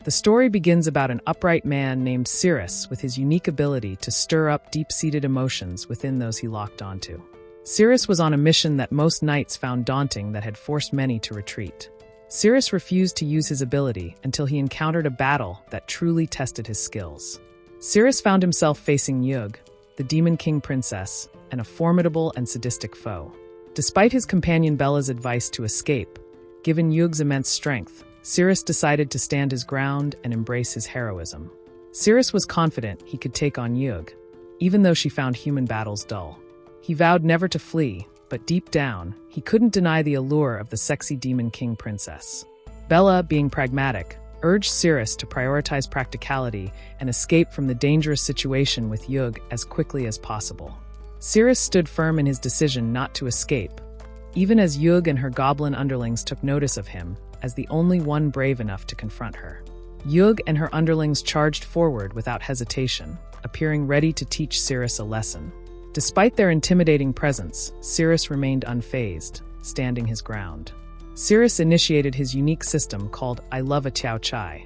The story begins about an upright man named Cyrus with his unique ability to stir up deep-seated emotions within those he locked onto. Cyrus was on a mission that most knights found daunting that had forced many to retreat. Cyrus refused to use his ability until he encountered a battle that truly tested his skills. Cyrus found himself facing Yug, the Demon King princess, and a formidable and sadistic foe. Despite his companion Bella's advice to escape, given Yug's immense strength, Cyrus decided to stand his ground and embrace his heroism. Cyrus was confident he could take on Yug, even though she found human battles dull. He vowed never to flee, but deep down, he couldn't deny the allure of the sexy Demon King princess. Bella, being pragmatic, urged Cyrus to prioritize practicality and escape from the dangerous situation with Yug as quickly as possible. Cyrus stood firm in his decision not to escape, even as Yug and her goblin underlings took notice of him as the only one brave enough to confront her. Yug and her underlings charged forward without hesitation, appearing ready to teach Cyrus a lesson. Despite their intimidating presence, Cyrus remained unfazed, standing his ground. Cyrus initiated his unique system called I Love a Tiao Chai,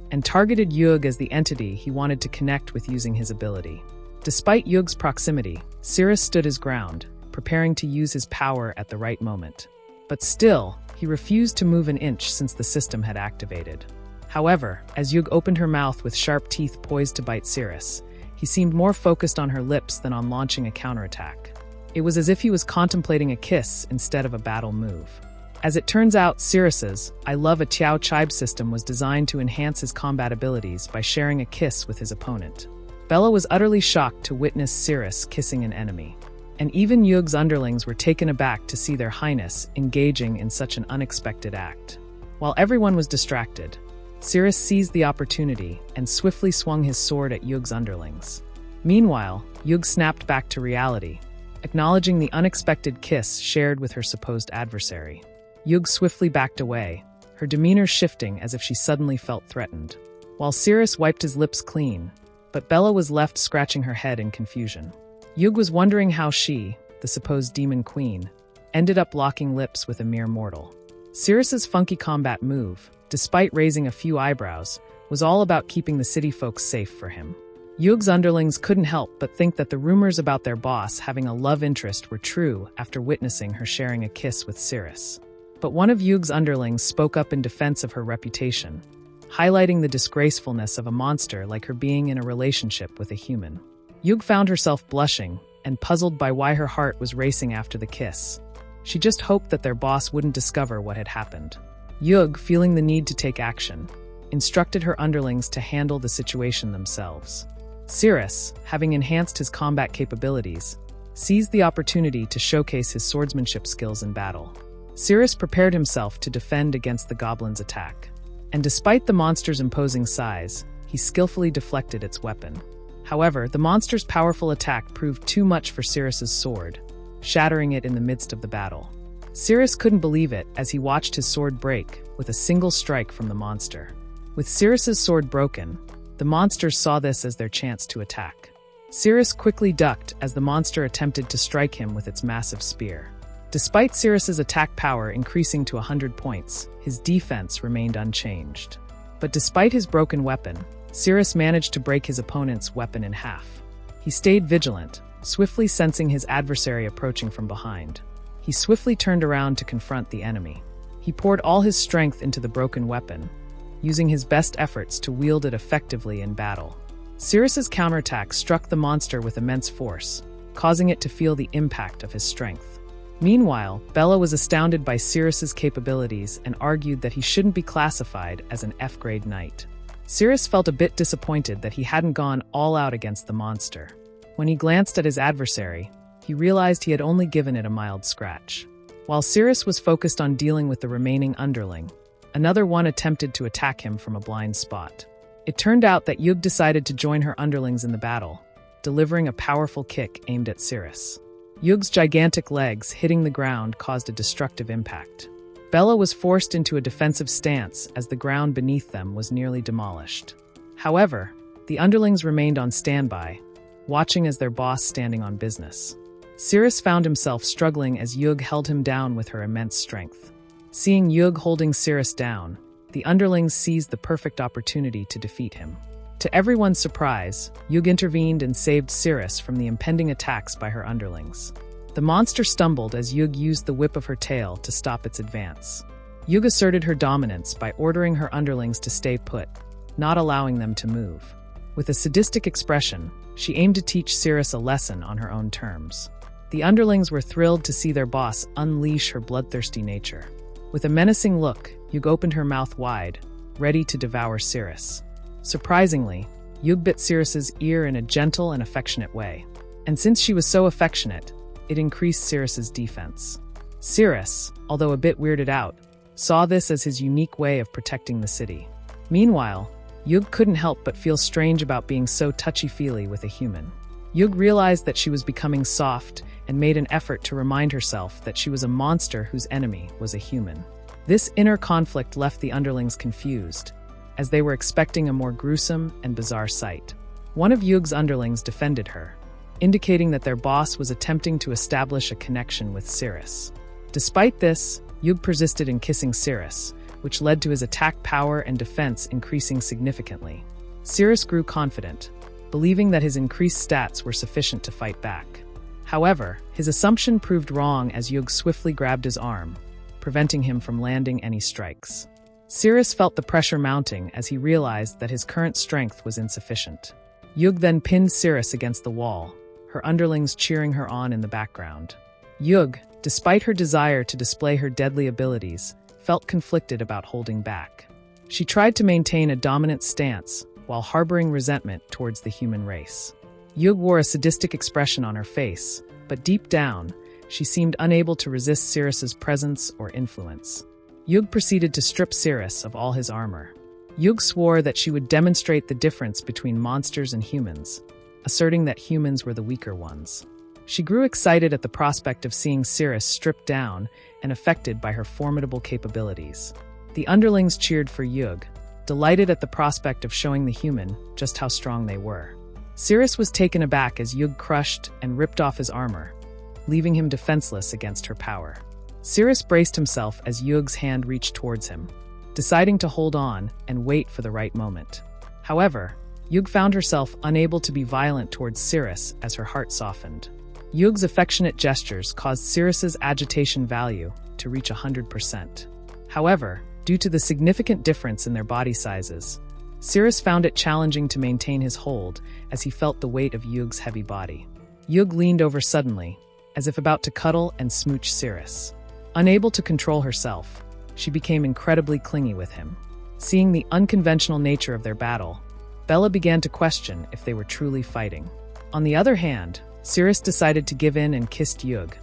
and targeted Yug as the entity he wanted to connect with using his ability. Despite Yug's proximity, Cyrus stood his ground, preparing to use his power at the right moment. But still, he refused to move an inch since the system had activated. However, as Yug opened her mouth with sharp teeth poised to bite Cyrus, he seemed more focused on her lips than on launching a counterattack. It was as if he was contemplating a kiss instead of a battle move. As it turns out, Cyrus's I Love a Tiao Chai system was designed to enhance his combat abilities by sharing a kiss with his opponent. Bella was utterly shocked to witness Cyrus kissing an enemy. And even Yug's underlings were taken aback to see their highness engaging in such an unexpected act. While everyone was distracted, Cyrus seized the opportunity and swiftly swung his sword at Yug's underlings. Meanwhile, Yug snapped back to reality, acknowledging the unexpected kiss shared with her supposed adversary. Yug swiftly backed away, her demeanor shifting as if she suddenly felt threatened. While Cyrus wiped his lips clean, but Bella was left scratching her head in confusion. Yug was wondering how she, the supposed demon queen, ended up locking lips with a mere mortal. Cyrus's funky combat move, despite raising a few eyebrows, was all about keeping the city folks safe for him. Yug's underlings couldn't help but think that the rumors about their boss having a love interest were true after witnessing her sharing a kiss with Cyrus. But one of Yug's underlings spoke up in defense of her reputation, highlighting the disgracefulness of a monster like her being in a relationship with a human. Yug found herself blushing and puzzled by why her heart was racing after the kiss. She just hoped that their boss wouldn't discover what had happened. Yug, feeling the need to take action, instructed her underlings to handle the situation themselves. Cyrus, having enhanced his combat capabilities, seized the opportunity to showcase his swordsmanship skills in battle. Cyrus prepared himself to defend against the goblin's attack, and despite the monster's imposing size, he skillfully deflected its weapon. However, the monster's powerful attack proved too much for Cyrus's sword, shattering it in the midst of the battle. Cyrus couldn't believe it as he watched his sword break with a single strike from the monster. With Cyrus's sword broken, the monsters saw this as their chance to attack. Cyrus quickly ducked as the monster attempted to strike him with its massive spear. Despite Cyrus's attack power increasing to 100 points, his defense remained unchanged. But despite his broken weapon, Cyrus managed to break his opponent's weapon in half. He stayed vigilant, swiftly sensing his adversary approaching from behind. He swiftly turned around to confront the enemy. He poured all his strength into the broken weapon, using his best efforts to wield it effectively in battle. Cyrus's counterattack struck the monster with immense force, causing it to feel the impact of his strength. Meanwhile, Bella was astounded by Cyrus's capabilities and argued that he shouldn't be classified as an F-grade knight. Cyrus felt a bit disappointed that he hadn't gone all out against the monster. When he glanced at his adversary, he realized he had only given it a mild scratch. While Cyrus was focused on dealing with the remaining underling, another one attempted to attack him from a blind spot. It turned out that Yug decided to join her underlings in the battle, delivering a powerful kick aimed at Cyrus. Yug's gigantic legs hitting the ground caused a destructive impact. Bella was forced into a defensive stance as the ground beneath them was nearly demolished. However, the underlings remained on standby, watching as their boss standing on business. Cyrus found himself struggling as Yug held him down with her immense strength. Seeing Yug holding Cyrus down, the underlings seized the perfect opportunity to defeat him. To everyone's surprise, Yug intervened and saved Cirrus from the impending attacks by her underlings. The monster stumbled as Yug used the whip of her tail to stop its advance. Yug asserted her dominance by ordering her underlings to stay put, not allowing them to move. With a sadistic expression, she aimed to teach Cirrus a lesson on her own terms. The underlings were thrilled to see their boss unleash her bloodthirsty nature. With a menacing look, Yug opened her mouth wide, ready to devour Cirrus. Surprisingly, Yug bit Cirrus's ear in a gentle and affectionate way. And since she was so affectionate, it increased Cirrus's defense. Cirrus, although a bit weirded out, saw this as his unique way of protecting the city. Meanwhile, Yug couldn't help but feel strange about being so touchy-feely with a human. Yug realized that she was becoming soft and made an effort to remind herself that she was a monster whose enemy was a human. This inner conflict left the underlings confused, as they were expecting a more gruesome and bizarre sight. One of Yug's underlings defended her, indicating that their boss was attempting to establish a connection with Cirrus. Despite this, Yug persisted in kissing Cirrus, which led to his attack power and defense increasing significantly. Cirrus grew confident, believing that his increased stats were sufficient to fight back. However, his assumption proved wrong as Yug swiftly grabbed his arm, preventing him from landing any strikes. Cirrus felt the pressure mounting as he realized that his current strength was insufficient. Yug then pinned Cirrus against the wall, her underlings cheering her on in the background. Yug, despite her desire to display her deadly abilities, felt conflicted about holding back. She tried to maintain a dominant stance while harboring resentment towards the human race. Yug wore a sadistic expression on her face, but deep down, she seemed unable to resist Cirrus's presence or influence. Yug proceeded to strip Cirrus of all his armor. Yug swore that she would demonstrate the difference between monsters and humans, asserting that humans were the weaker ones. She grew excited at the prospect of seeing Cirrus stripped down and affected by her formidable capabilities. The underlings cheered for Yug, delighted at the prospect of showing the human just how strong they were. Cirrus was taken aback as Yug crushed and ripped off his armor, leaving him defenseless against her power. Cirrus braced himself as Yug's hand reached towards him, deciding to hold on and wait for the right moment. However, Yug found herself unable to be violent towards Cirrus as her heart softened. Yug's affectionate gestures caused Cirrus's agitation value to reach 100%. However, due to the significant difference in their body sizes, Cirrus found it challenging to maintain his hold as he felt the weight of Yug's heavy body. Yug leaned over suddenly, as if about to cuddle and smooch Cirrus. Unable to control herself, she became incredibly clingy with him. Seeing the unconventional nature of their battle, Bella began to question if they were truly fighting. On the other hand, Cirrus decided to give in and kissed Yug,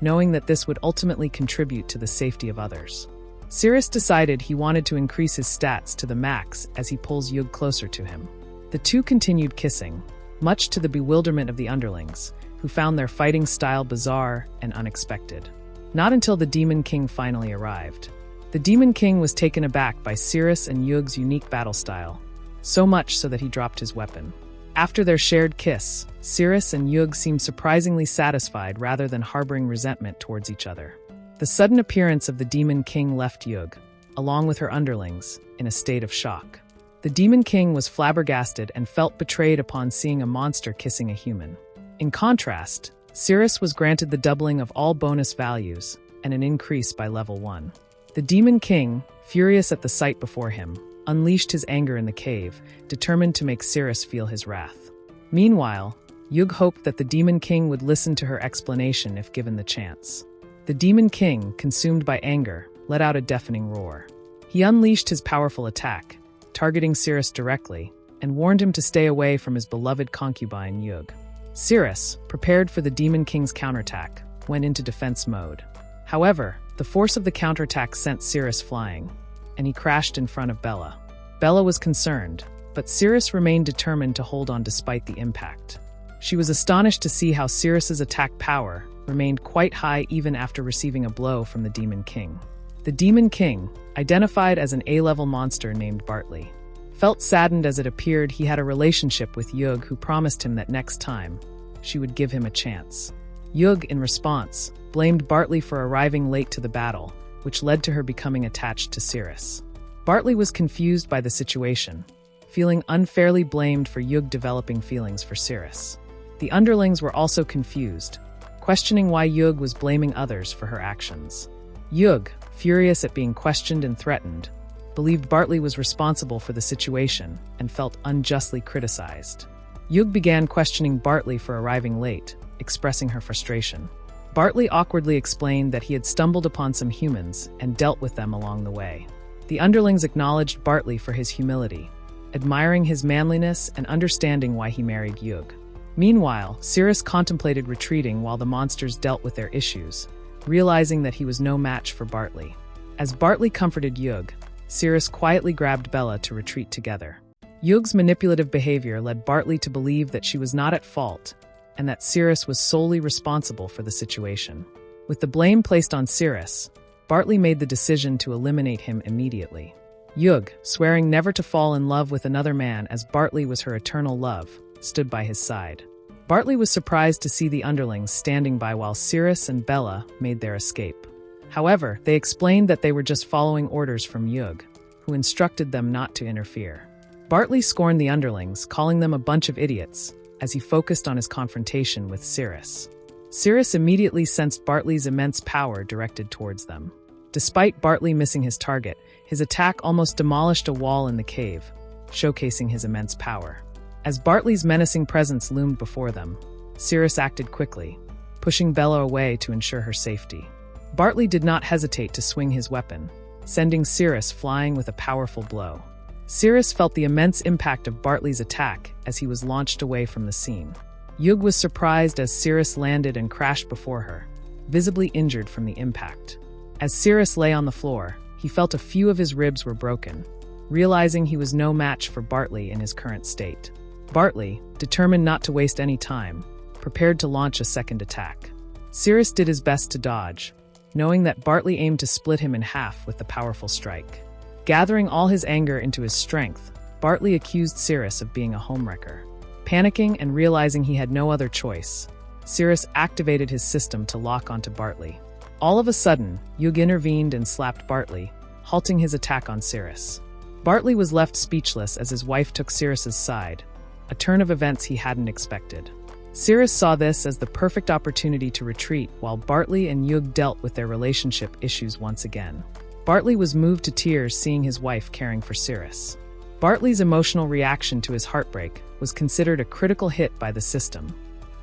knowing that this would ultimately contribute to the safety of others. Cirrus decided he wanted to increase his stats to the max as he pulls Yug closer to him. The two continued kissing, much to the bewilderment of the underlings, who found their fighting style bizarre and unexpected. Not until the Demon King finally arrived. The Demon King was taken aback by Cirrus and Yug's unique battle style, so much so that he dropped his weapon. After their shared kiss, Cirrus and Yug seemed surprisingly satisfied rather than harboring resentment towards each other. The sudden appearance of the Demon King left Yug, along with her underlings, in a state of shock. The Demon King was flabbergasted and felt betrayed upon seeing a monster kissing a human. In contrast, Cirrus was granted the doubling of all bonus values and an increase by level 1. The Demon King, furious at the sight before him, unleashed his anger in the cave, determined to make Cirrus feel his wrath. Meanwhile, Yug hoped that the Demon King would listen to her explanation if given the chance. The Demon King, consumed by anger, let out a deafening roar. He unleashed his powerful attack, targeting Cirrus directly, and warned him to stay away from his beloved concubine Yug. Cirrus, prepared for the Demon King's counterattack, went into defense mode. However, the force of the counterattack sent Cirrus flying, and he crashed in front of Bella. Bella was concerned, but Cirrus remained determined to hold on despite the impact. She was astonished to see how Cirrus's attack power remained quite high even after receiving a blow from the Demon King. The Demon King, identified as an A-level monster named Bartley, felt saddened as it appeared he had a relationship with Yug, who promised him that next time, she would give him a chance. Yug, in response, blamed Bartley for arriving late to the battle, which led to her becoming attached to Cirrus. Bartley was confused by the situation, feeling unfairly blamed for Yug developing feelings for Cirrus. The underlings were also confused, questioning why Yug was blaming others for her actions. Yug, furious at being questioned and threatened, believed Bartley was responsible for the situation and felt unjustly criticized. Yug began questioning Bartley for arriving late, expressing her frustration. Bartley awkwardly explained that he had stumbled upon some humans and dealt with them along the way. The underlings acknowledged Bartley for his humility, admiring his manliness and understanding why he married Yug. Meanwhile, Cirrus contemplated retreating while the monsters dealt with their issues, realizing that he was no match for Bartley. As Bartley comforted Yug, Cirrus quietly grabbed Bella to retreat together. Yug's manipulative behavior led Bartley to believe that she was not at fault and that Cirrus was solely responsible for the situation. With the blame placed on Cirrus, Bartley made the decision to eliminate him immediately. Yug, swearing never to fall in love with another man as Bartley was her eternal love, stood by his side. Bartley was surprised to see the underlings standing by while Cirrus and Bella made their escape. However, they explained that they were just following orders from Yug, who instructed them not to interfere. Bartley scorned the underlings, calling them a bunch of idiots, as he focused on his confrontation with Cirrus. Cirrus immediately sensed Bartley's immense power directed towards them. Despite Bartley missing his target, his attack almost demolished a wall in the cave, showcasing his immense power. As Bartley's menacing presence loomed before them, Cirrus acted quickly, pushing Bella away to ensure her safety. Bartley did not hesitate to swing his weapon, sending Cirrus flying with a powerful blow. Cirrus felt the immense impact of Bartley's attack as he was launched away from the scene. Yug was surprised as Cirrus landed and crashed before her, visibly injured from the impact. As Cirrus lay on the floor, he felt a few of his ribs were broken, realizing he was no match for Bartley in his current state. Bartley, determined not to waste any time, prepared to launch a second attack. Cirrus did his best to dodge, knowing that Bartley aimed to split him in half with the powerful strike. Gathering all his anger into his strength, Bartley accused Cirrus of being a homewrecker. Panicking and realizing he had no other choice, Cirrus activated his system to lock onto Bartley. All of a sudden, Yug intervened and slapped Bartley, halting his attack on Cirrus. Bartley was left speechless as his wife took Cirrus's side, a turn of events he hadn't expected. Cirrus saw this as the perfect opportunity to retreat while Bartley and Yug dealt with their relationship issues once again. Bartley was moved to tears seeing his wife caring for Cirrus. Bartley's emotional reaction to his heartbreak was considered a critical hit by the system,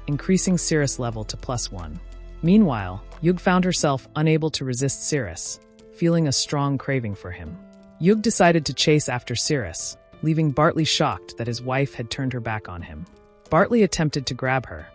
increasing Cirrus' level to +1. Meanwhile, Yug found herself unable to resist Cirrus, feeling a strong craving for him. Yug decided to chase after Cirrus, leaving Bartley shocked that his wife had turned her back on him. Bartley attempted to grab her,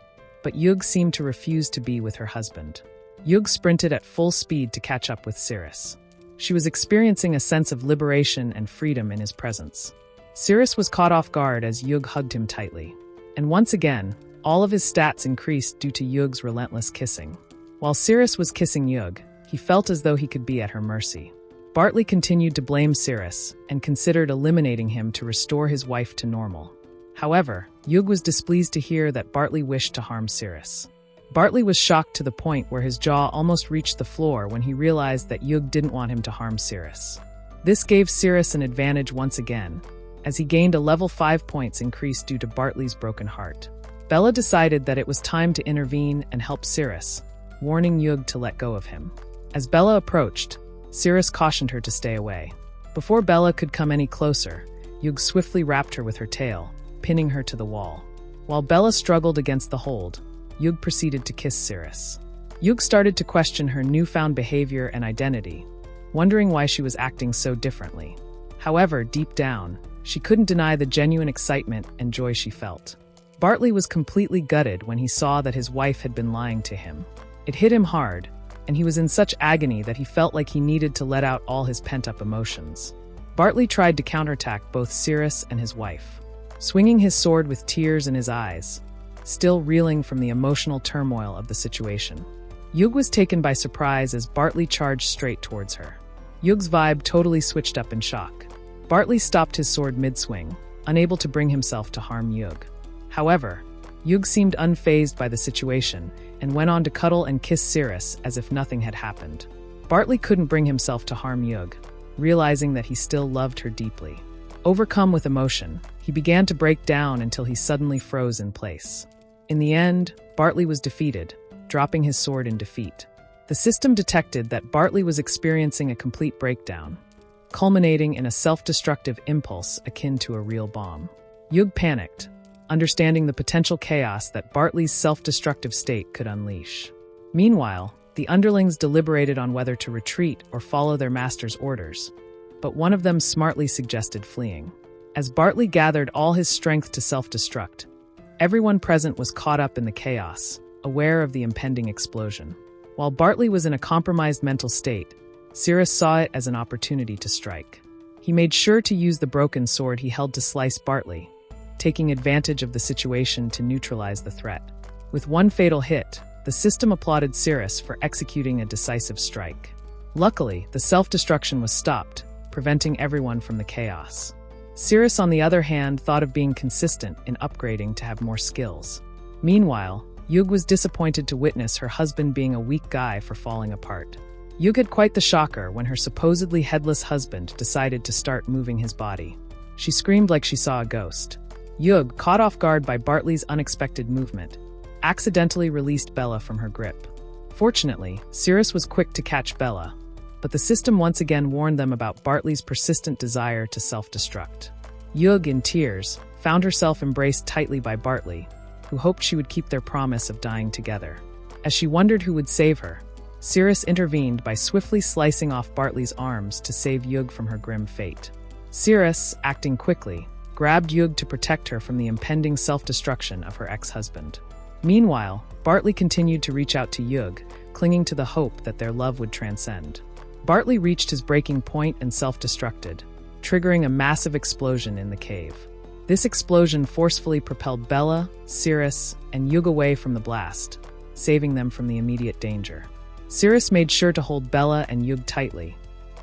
but Yug seemed to refuse to be with her husband. Yug sprinted at full speed to catch up with Cirrus. She was experiencing a sense of liberation and freedom in his presence. Cirrus was caught off guard as Yug hugged him tightly. And once again, all of his stats increased due to Yug's relentless kissing. While Cirrus was kissing Yug, he felt as though he could be at her mercy. Bartley continued to blame Cirrus and considered eliminating him to restore his wife to normal. However, Yug was displeased to hear that Bartley wished to harm Cirrus. Bartley was shocked to the point where his jaw almost reached the floor when he realized that Yug didn't want him to harm Cirrus. This gave Cirrus an advantage once again, as he gained a level 5 points increase due to Bartley's broken heart. Bella decided that it was time to intervene and help Cirrus, warning Yug to let go of him. As Bella approached, Cirrus cautioned her to stay away. Before Bella could come any closer, Yug swiftly wrapped her with her tail, pinning her to the wall. While Bella struggled against the hold, Yug proceeded to kiss Cirrus. Yug started to question her newfound behavior and identity, wondering why she was acting so differently. However, deep down, she couldn't deny the genuine excitement and joy she felt. Bartley was completely gutted when he saw that his wife had been lying to him. It hit him hard, and he was in such agony that he felt like he needed to let out all his pent-up emotions. Bartley tried to counterattack both Cirrus and his wife, swinging his sword with tears in his eyes, still reeling from the emotional turmoil of the situation. Yug was taken by surprise as Bartley charged straight towards her. Yug's vibe totally switched up in shock. Bartley stopped his sword mid-swing, unable to bring himself to harm Yug. However, Yug seemed unfazed by the situation and went on to cuddle and kiss Cirrus as if nothing had happened. Bartley couldn't bring himself to harm Yug, realizing that he still loved her deeply. Overcome with emotion, he began to break down until he suddenly froze in place. In the end, Bartley was defeated, dropping his sword in defeat. The system detected that Bartley was experiencing a complete breakdown, culminating in a self-destructive impulse akin to a real bomb. Yug panicked, understanding the potential chaos that Bartley's self-destructive state could unleash. Meanwhile, the underlings deliberated on whether to retreat or follow their master's orders, but one of them smartly suggested fleeing. As Bartley gathered all his strength to self-destruct, everyone present was caught up in the chaos, aware of the impending explosion. While Bartley was in a compromised mental state, Cyrus saw it as an opportunity to strike. He made sure to use the broken sword he held to slice Bartley, taking advantage of the situation to neutralize the threat. With one fatal hit, the system applauded Cyrus for executing a decisive strike. Luckily, the self-destruction was stopped, preventing everyone from the chaos. Cyrus, on the other hand, thought of being consistent in upgrading to have more skills. Meanwhile, Yug was disappointed to witness her husband being a weak guy for falling apart. Yug had quite the shocker when her supposedly headless husband decided to start moving his body. She screamed like she saw a ghost. Yug, caught off guard by Bartley's unexpected movement, accidentally released Bella from her grip. Fortunately, Cyrus was quick to catch Bella, but the system once again warned them about Bartley's persistent desire to self-destruct. Yug, in tears, found herself embraced tightly by Bartley, who hoped she would keep their promise of dying together. As she wondered who would save her, Cyrus intervened by swiftly slicing off Bartley's arms to save Yug from her grim fate. Cyrus, acting quickly, grabbed Yug to protect her from the impending self-destruction of her ex-husband. Meanwhile, Bartley continued to reach out to Yug, clinging to the hope that their love would transcend. Bartley reached his breaking point and self-destructed, triggering a massive explosion in the cave. This explosion forcefully propelled Bella, Cyrus, and Yug away from the blast, saving them from the immediate danger. Cyrus made sure to hold Bella and Yug tightly,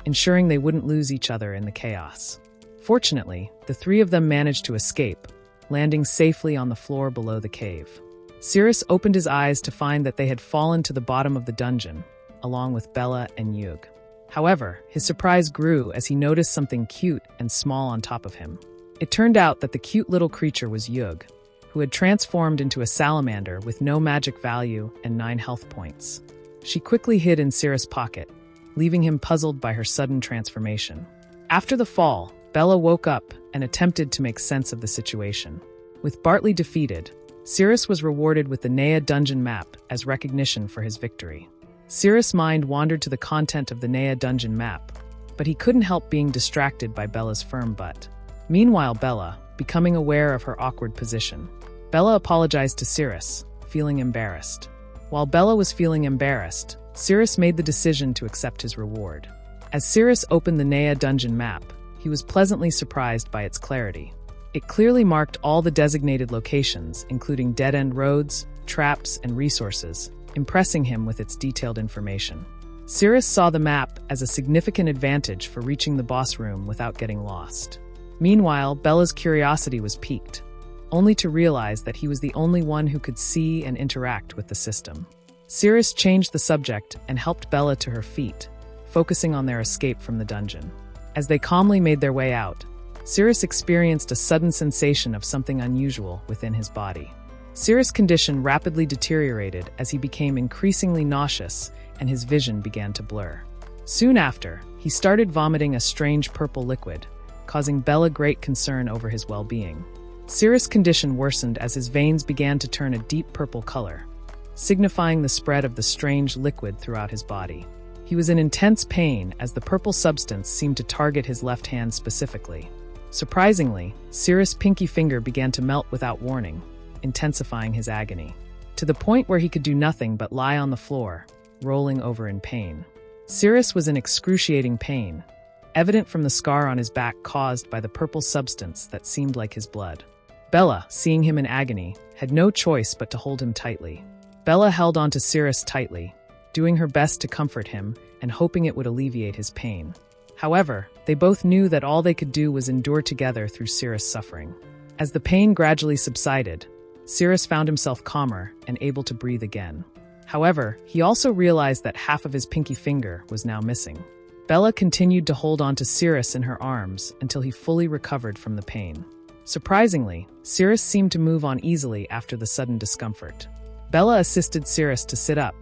ensuring they wouldn't lose each other in the chaos. Fortunately, the three of them managed to escape, landing safely on the floor below the cave. Cyrus opened his eyes to find that they had fallen to the bottom of the dungeon, along with Bella and Yug. However, his surprise grew as he noticed something cute and small on top of him. It turned out that the cute little creature was Yug, who had transformed into a salamander with no magic value and 9 health points. She quickly hid in Cyrus' pocket, leaving him puzzled by her sudden transformation. After the fall, Bella woke up and attempted to make sense of the situation. With Bartley defeated, Cyrus was rewarded with the Nea dungeon map as recognition for his victory. Cyrus' mind wandered to the content of the Nea dungeon map, but he couldn't help being distracted by Bella's firm butt. Meanwhile, Bella, becoming aware of her awkward position, Bella apologized to Cyrus, feeling embarrassed. While Bella was feeling embarrassed, Cyrus made the decision to accept his reward. As Cyrus opened the Nea dungeon map, he was pleasantly surprised by its clarity. It clearly marked all the designated locations, including dead-end roads, traps, and resources, impressing him with its detailed information. Cyrus saw the map as a significant advantage for reaching the boss room without getting lost. Meanwhile, Bella's curiosity was piqued, only to realize that he was the only one who could see and interact with the system. Cyrus changed the subject and helped Bella to her feet, focusing on their escape from the dungeon. As they calmly made their way out, Cyrus experienced a sudden sensation of something unusual within his body. Cyrus' condition rapidly deteriorated as he became increasingly nauseous and his vision began to blur. Soon after, he started vomiting a strange purple liquid, causing Bella great concern over his well-being. Cyrus' condition worsened as his veins began to turn a deep purple color, signifying the spread of the strange liquid throughout his body. He was in intense pain as the purple substance seemed to target his left hand specifically. Surprisingly, Cyrus' pinky finger began to melt without warning, intensifying his agony, to the point where he could do nothing but lie on the floor, rolling over in pain. Cyrus was in excruciating pain, evident from the scar on his back caused by the purple substance that seemed like his blood. Bella, seeing him in agony, had no choice but to hold him tightly. Bella held onto Cyrus tightly, doing her best to comfort him and hoping it would alleviate his pain. However, they both knew that all they could do was endure together through Cyrus' suffering. As the pain gradually subsided, Cyrus found himself calmer and able to breathe again. However, he also realized that half of his pinky finger was now missing. Bella continued to hold on to Cirrus in her arms until he fully recovered from the pain. Surprisingly, Cirrus seemed to move on easily after the sudden discomfort. Bella assisted Cirrus to sit up,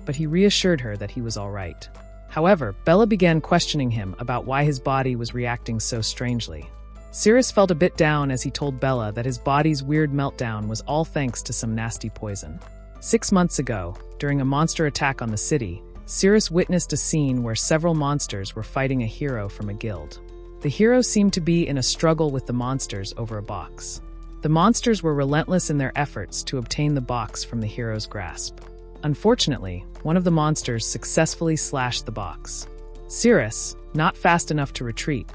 but he reassured her that he was all right. However, Bella began questioning him about why his body was reacting so strangely. Cirrus felt a bit down as he told Bella that his body's weird meltdown was all thanks to some nasty poison. 6 months ago, during a monster attack on the city, Cirrus witnessed a scene where several monsters were fighting a hero from a guild. The hero seemed to be in a struggle with the monsters over a box. The monsters were relentless in their efforts to obtain the box from the hero's grasp. Unfortunately, one of the monsters successfully slashed the box. Cirrus, not fast enough to retreat,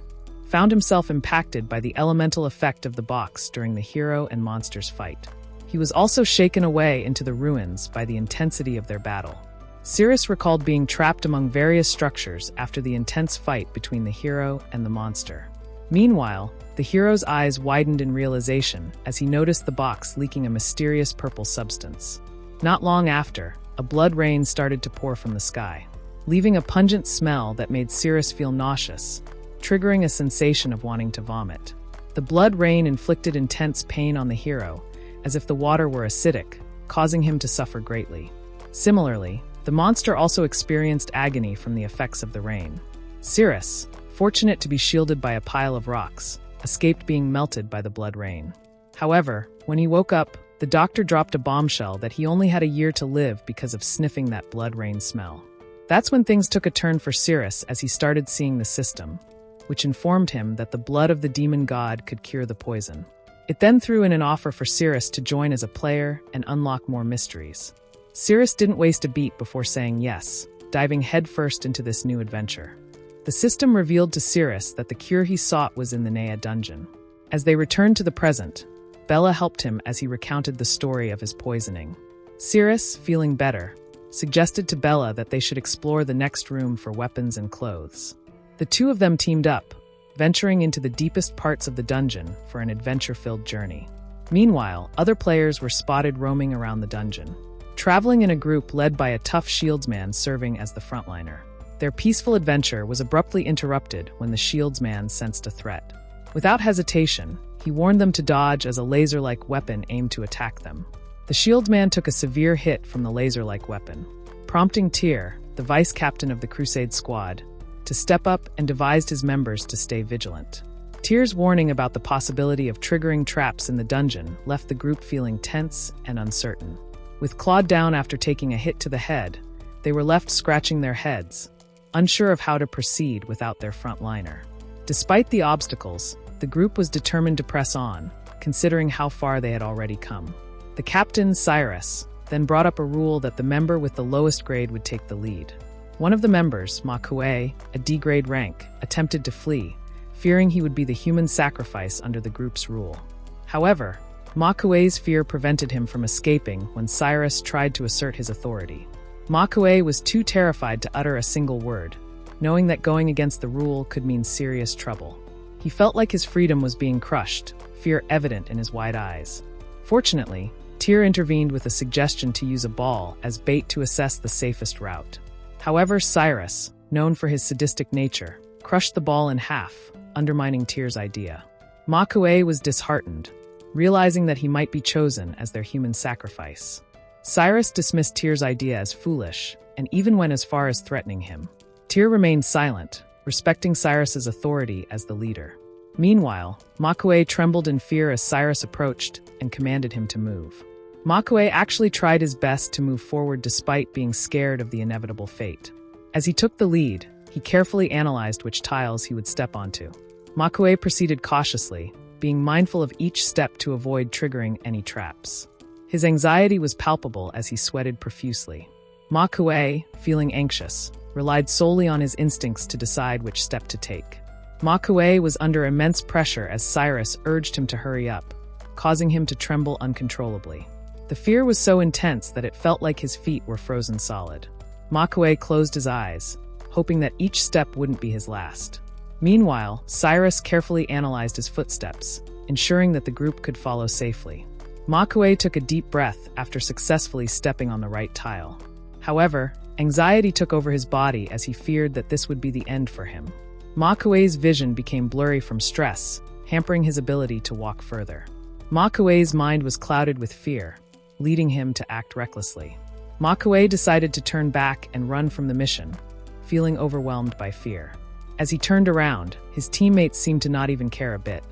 found himself impacted by the elemental effect of the box during the hero and monster's fight. He was also shaken away into the ruins by the intensity of their battle. Cirrus recalled being trapped among various structures after the intense fight between the hero and the monster. Meanwhile, the hero's eyes widened in realization as he noticed the box leaking a mysterious purple substance. Not long after, a blood rain started to pour from the sky, leaving a pungent smell that made Cirrus feel nauseous, triggering a sensation of wanting to vomit. The blood rain inflicted intense pain on the hero, as if the water were acidic, causing him to suffer greatly. Similarly, the monster also experienced agony from the effects of the rain. Cirrus, fortunate to be shielded by a pile of rocks, escaped being melted by the blood rain. However, when he woke up, the doctor dropped a bombshell that he only had a year to live because of sniffing that blood rain smell. That's when things took a turn for Cirrus as he started seeing the system, which informed him that the blood of the demon god could cure the poison. It then threw in an offer for Cirrus to join as a player and unlock more mysteries. Cirrus didn't waste a beat before saying yes, diving headfirst into this new adventure. The system revealed to Cirrus that the cure he sought was in the Nea dungeon. As they returned to the present, Bella helped him as he recounted the story of his poisoning. Cirrus, feeling better, suggested to Bella that they should explore the next room for weapons and clothes. The two of them teamed up, venturing into the deepest parts of the dungeon for an adventure-filled journey. Meanwhile, other players were spotted roaming around the dungeon, traveling in a group led by a tough shieldsman serving as the frontliner. Their peaceful adventure was abruptly interrupted when the shieldsman sensed a threat. Without hesitation, he warned them to dodge as a laser-like weapon aimed to attack them. The shieldsman took a severe hit from the laser-like weapon, prompting Tyr, the vice-captain of the Crusade squad, to step up and advised his members to stay vigilant. Tyr's warning about the possibility of triggering traps in the dungeon left the group feeling tense and uncertain. With clawed down after taking a hit to the head, they were left scratching their heads, unsure of how to proceed without their frontliner. Despite the obstacles, the group was determined to press on, considering how far they had already come. The captain, Cyrus, then brought up a rule that the member with the lowest grade would take the lead. One of the members, Makue, a D-grade rank, attempted to flee, fearing he would be the human sacrifice under the group's rule. However, Makue's fear prevented him from escaping when Cyrus tried to assert his authority. Makue was too terrified to utter a single word, knowing that going against the rule could mean serious trouble. He felt like his freedom was being crushed, fear evident in his wide eyes. Fortunately, Tyr intervened with a suggestion to use a ball as bait to assess the safest route. However, Cyrus, known for his sadistic nature, crushed the ball in half, undermining Tyr's idea. Makue was disheartened, realizing that he might be chosen as their human sacrifice. Cyrus dismissed Tyr's idea as foolish, and even went as far as threatening him. Tyr remained silent, respecting Cyrus's authority as the leader. Meanwhile, Makue trembled in fear as Cyrus approached and commanded him to move. Makue actually tried his best to move forward despite being scared of the inevitable fate. As he took the lead, he carefully analyzed which tiles he would step onto. Makue proceeded cautiously, being mindful of each step to avoid triggering any traps. His anxiety was palpable as he sweated profusely. Makue, feeling anxious, relied solely on his instincts to decide which step to take. Makue was under immense pressure as Cyrus urged him to hurry up, causing him to tremble uncontrollably. The fear was so intense that it felt like his feet were frozen solid. Makue closed his eyes, hoping that each step wouldn't be his last. Meanwhile, Cyrus carefully analyzed his footsteps, ensuring that the group could follow safely. Makue took a deep breath after successfully stepping on the right tile. However, Anxiety took over his body as he feared that this would be the end for him. Ma Kuei's vision became blurry from stress, hampering his ability to walk further. Ma Kuei's mind was clouded with fear, leading him to act recklessly. Ma Kuei decided to turn back and run from the mission, feeling overwhelmed by fear. As he turned around, his teammates seemed to not even care a bit.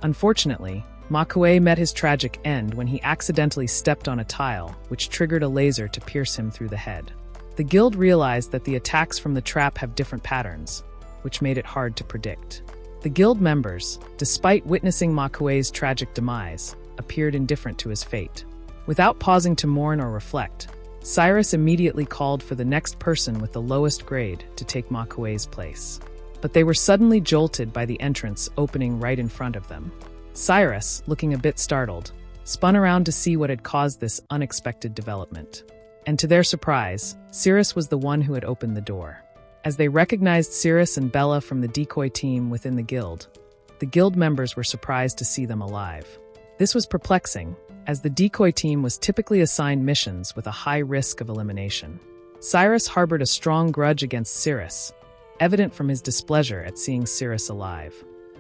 Unfortunately, Ma Kuei met his tragic end when he accidentally stepped on a tile, which triggered a laser to pierce him through the head. The guild realized that the attacks from the trap have different patterns, which made it hard to predict. The guild members, despite witnessing Ma Kuei's tragic demise, appeared indifferent to his fate. Without pausing to mourn or reflect, Cyrus immediately called for the next person with the lowest grade to take Ma Kuei's place. But they were suddenly jolted by the entrance opening right in front of them. Cyrus, looking a bit startled, spun around to see what had caused this unexpected development. And to their surprise, Cyrus was the one who had opened the door. As they recognized Cyrus and Bella from the decoy team within the guild members were surprised to see them alive. This was perplexing, as the decoy team was typically assigned missions with a high risk of elimination. Cyrus harbored a strong grudge against Cyrus, evident from his displeasure at seeing Cyrus alive.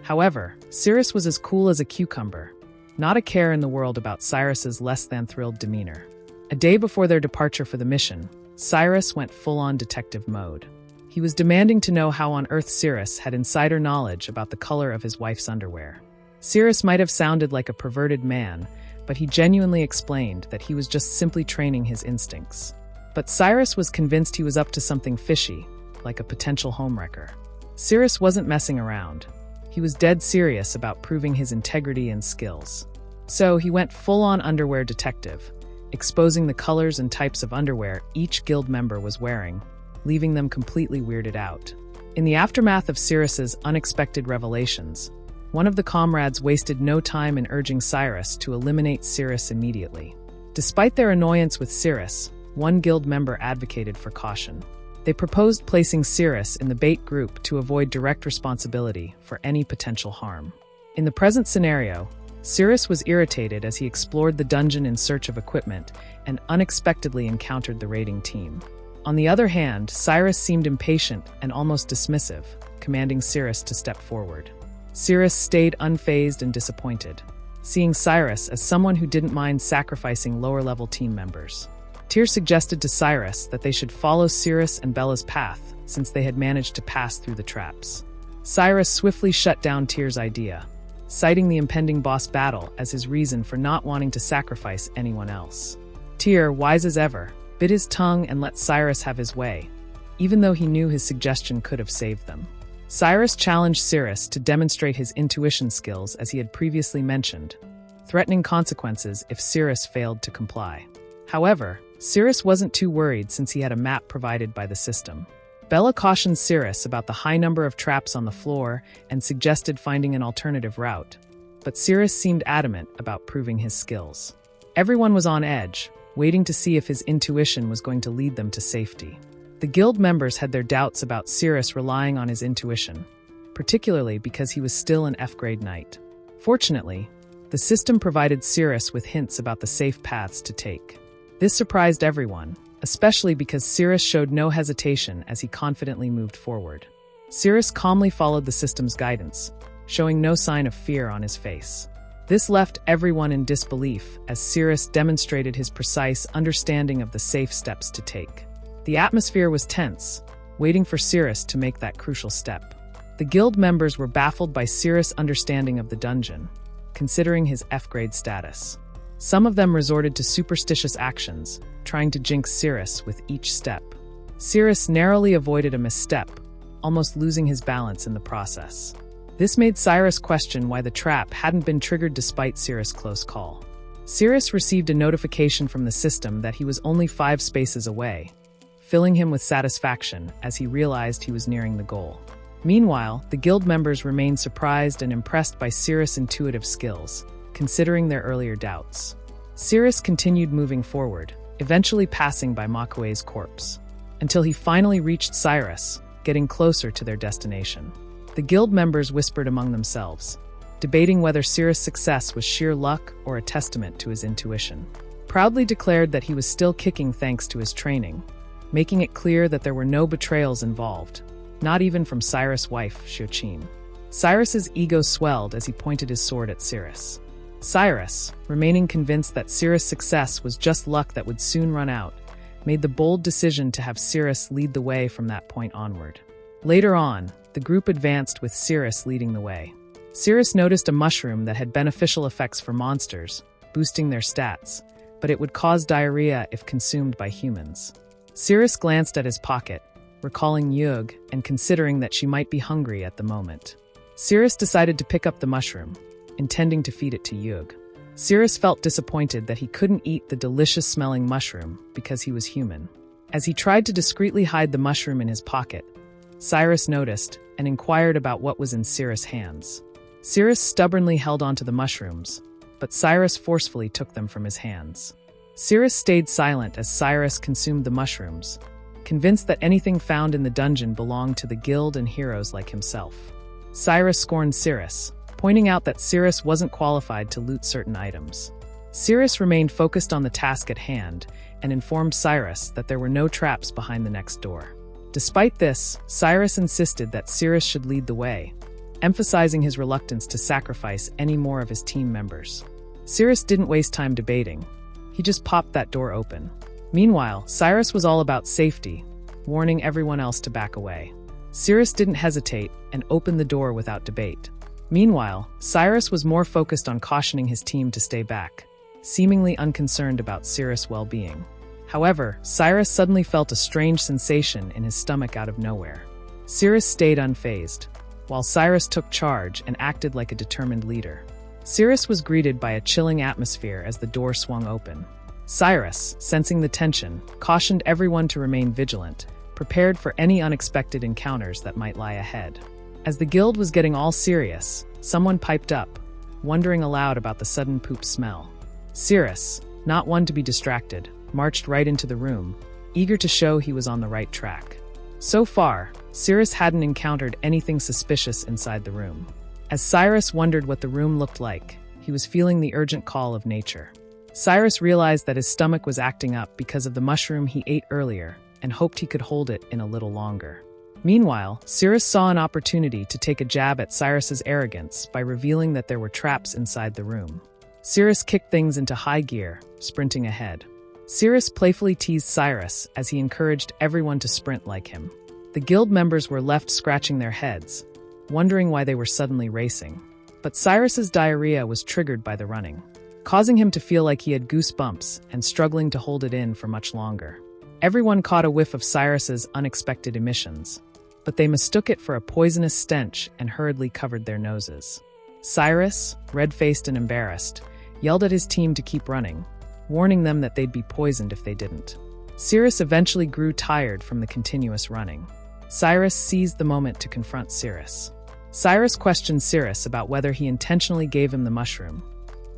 However, Cyrus was as cool as a cucumber, not a care in the world about Cyrus's less-than-thrilled demeanor. A day before their departure for the mission, Cyrus went full-on detective mode. He was demanding to know how on earth Cyrus had insider knowledge about the color of his wife's underwear. Cyrus might have sounded like a perverted man, but he genuinely explained that he was just simply training his instincts. But Cyrus was convinced he was up to something fishy, like a potential homewrecker. Cyrus wasn't messing around. He was dead serious about proving his integrity and skills. So he went full-on underwear detective, exposing the colors and types of underwear each guild member was wearing, leaving them completely weirded out. In the aftermath of Cyrus's unexpected revelations, one of the comrades wasted no time in urging Cyrus to eliminate Cyrus immediately. Despite their annoyance with Cyrus, one guild member advocated for caution. They proposed placing Cyrus in the bait group to avoid direct responsibility for any potential harm. In the present scenario, Cyrus was irritated as he explored the dungeon in search of equipment and unexpectedly encountered the raiding team. On the other hand, Cyrus seemed impatient and almost dismissive, commanding Cyrus to step forward. Cyrus stayed unfazed and disappointed, seeing Cyrus as someone who didn't mind sacrificing lower-level team members. Tyr suggested to Cyrus that they should follow Cyrus and Bella's path, since they had managed to pass through the traps. Cyrus swiftly shut down Tyr's idea, citing the impending boss battle as his reason for not wanting to sacrifice anyone else. Tyr, wise as ever, bit his tongue and let Cyrus have his way, even though he knew his suggestion could have saved them. Cyrus challenged Cyrus to demonstrate his intuition skills as he had previously mentioned, threatening consequences if Cyrus failed to comply. However, Cyrus wasn't too worried since he had a map provided by the system. Bella cautioned Cyrus about the high number of traps on the floor and suggested finding an alternative route, but Cyrus seemed adamant about proving his skills. Everyone was on edge, waiting to see if his intuition was going to lead them to safety. The guild members had their doubts about Cyrus relying on his intuition, particularly because he was still an F-grade knight. Fortunately, the system provided Cyrus with hints about the safe paths to take. This surprised everyone, especially because Cyrus showed no hesitation as he confidently moved forward. Cyrus calmly followed the system's guidance, showing no sign of fear on his face. This left everyone in disbelief as Cyrus demonstrated his precise understanding of the safe steps to take. The atmosphere was tense, waiting for Cyrus to make that crucial step. The guild members were baffled by Cyrus' understanding of the dungeon, considering his F-grade status. Some of them resorted to superstitious actions, trying to jinx Cyrus with each step. Cyrus narrowly avoided a misstep, almost losing his balance in the process. This made Cyrus question why the trap hadn't been triggered despite Cyrus' close call. Cyrus received a notification from the system that he was only 5 spaces away, filling him with satisfaction as he realized he was nearing the goal. Meanwhile, the guild members remained surprised and impressed by Cyrus' intuitive skills, considering their earlier doubts. Cyrus continued moving forward, eventually passing by Ma Kuei's corpse, until he finally reached Cyrus, getting closer to their destination. The guild members whispered among themselves, debating whether Cyrus' success was sheer luck or a testament to his intuition. Proudly declared that he was still kicking thanks to his training, making it clear that there were no betrayals involved, not even from Cyrus' wife, Xiuqin. Cyrus's ego swelled as he pointed his sword at Cyrus. Cyrus, remaining convinced that Cyrus' success was just luck that would soon run out, made the bold decision to have Cyrus lead the way from that point onward. Later on, the group advanced with Cyrus leading the way. Cyrus noticed a mushroom that had beneficial effects for monsters, boosting their stats, but it would cause diarrhea if consumed by humans. Cyrus glanced at his pocket, recalling Yug and considering that she might be hungry at the moment. Cyrus decided to pick up the mushroom, intending to feed it to Yug. Cyrus felt disappointed that he couldn't eat the delicious-smelling mushroom because he was human. As he tried to discreetly hide the mushroom in his pocket, Cyrus noticed and inquired about what was in Cyrus' hands. Cyrus stubbornly held onto the mushrooms, but Cyrus forcefully took them from his hands. Cyrus stayed silent as Cyrus consumed the mushrooms, convinced that anything found in the dungeon belonged to the guild and heroes like himself. Cyrus scorned Cyrus, pointing out that Cyrus wasn't qualified to loot certain items. Cyrus remained focused on the task at hand and informed Cyrus that there were no traps behind the next door. Despite this, Cyrus insisted that Cyrus should lead the way, emphasizing his reluctance to sacrifice any more of his team members. Cyrus didn't waste time debating. He just popped that door open. Meanwhile, Cyrus was all about safety, warning everyone else to back away. Cyrus didn't hesitate and opened the door without debate. Meanwhile, Cyrus was more focused on cautioning his team to stay back, seemingly unconcerned about Cyrus' well-being. However, Cyrus suddenly felt a strange sensation in his stomach out of nowhere. Cyrus stayed unfazed, while Cyrus took charge and acted like a determined leader. Cyrus was greeted by a chilling atmosphere as the door swung open. Cyrus, sensing the tension, cautioned everyone to remain vigilant, prepared for any unexpected encounters that might lie ahead. As the guild was getting all serious, someone piped up, wondering aloud about the sudden poop smell. Cyrus, not one to be distracted, marched right into the room, eager to show he was on the right track. So far, Cyrus hadn't encountered anything suspicious inside the room. As Cyrus wondered what the room looked like, he was feeling the urgent call of nature. Cyrus realized that his stomach was acting up because of the mushroom he ate earlier and hoped he could hold it in a little longer. Meanwhile, Cyrus saw an opportunity to take a jab at Cyrus's arrogance by revealing that there were traps inside the room. Cyrus kicked things into high gear, sprinting ahead. Cyrus playfully teased Cyrus as he encouraged everyone to sprint like him. The guild members were left scratching their heads, wondering why they were suddenly racing. But Cyrus's diarrhea was triggered by the running, causing him to feel like he had goosebumps and struggling to hold it in for much longer. Everyone caught a whiff of Cyrus's unexpected emissions, but they mistook it for a poisonous stench and hurriedly covered their noses. Cyrus, red-faced and embarrassed, yelled at his team to keep running, warning them that they'd be poisoned if they didn't. Cyrus eventually grew tired from the continuous running. Cyrus seized the moment to confront Cyrus. Cyrus questioned Cyrus about whether he intentionally gave him the mushroom,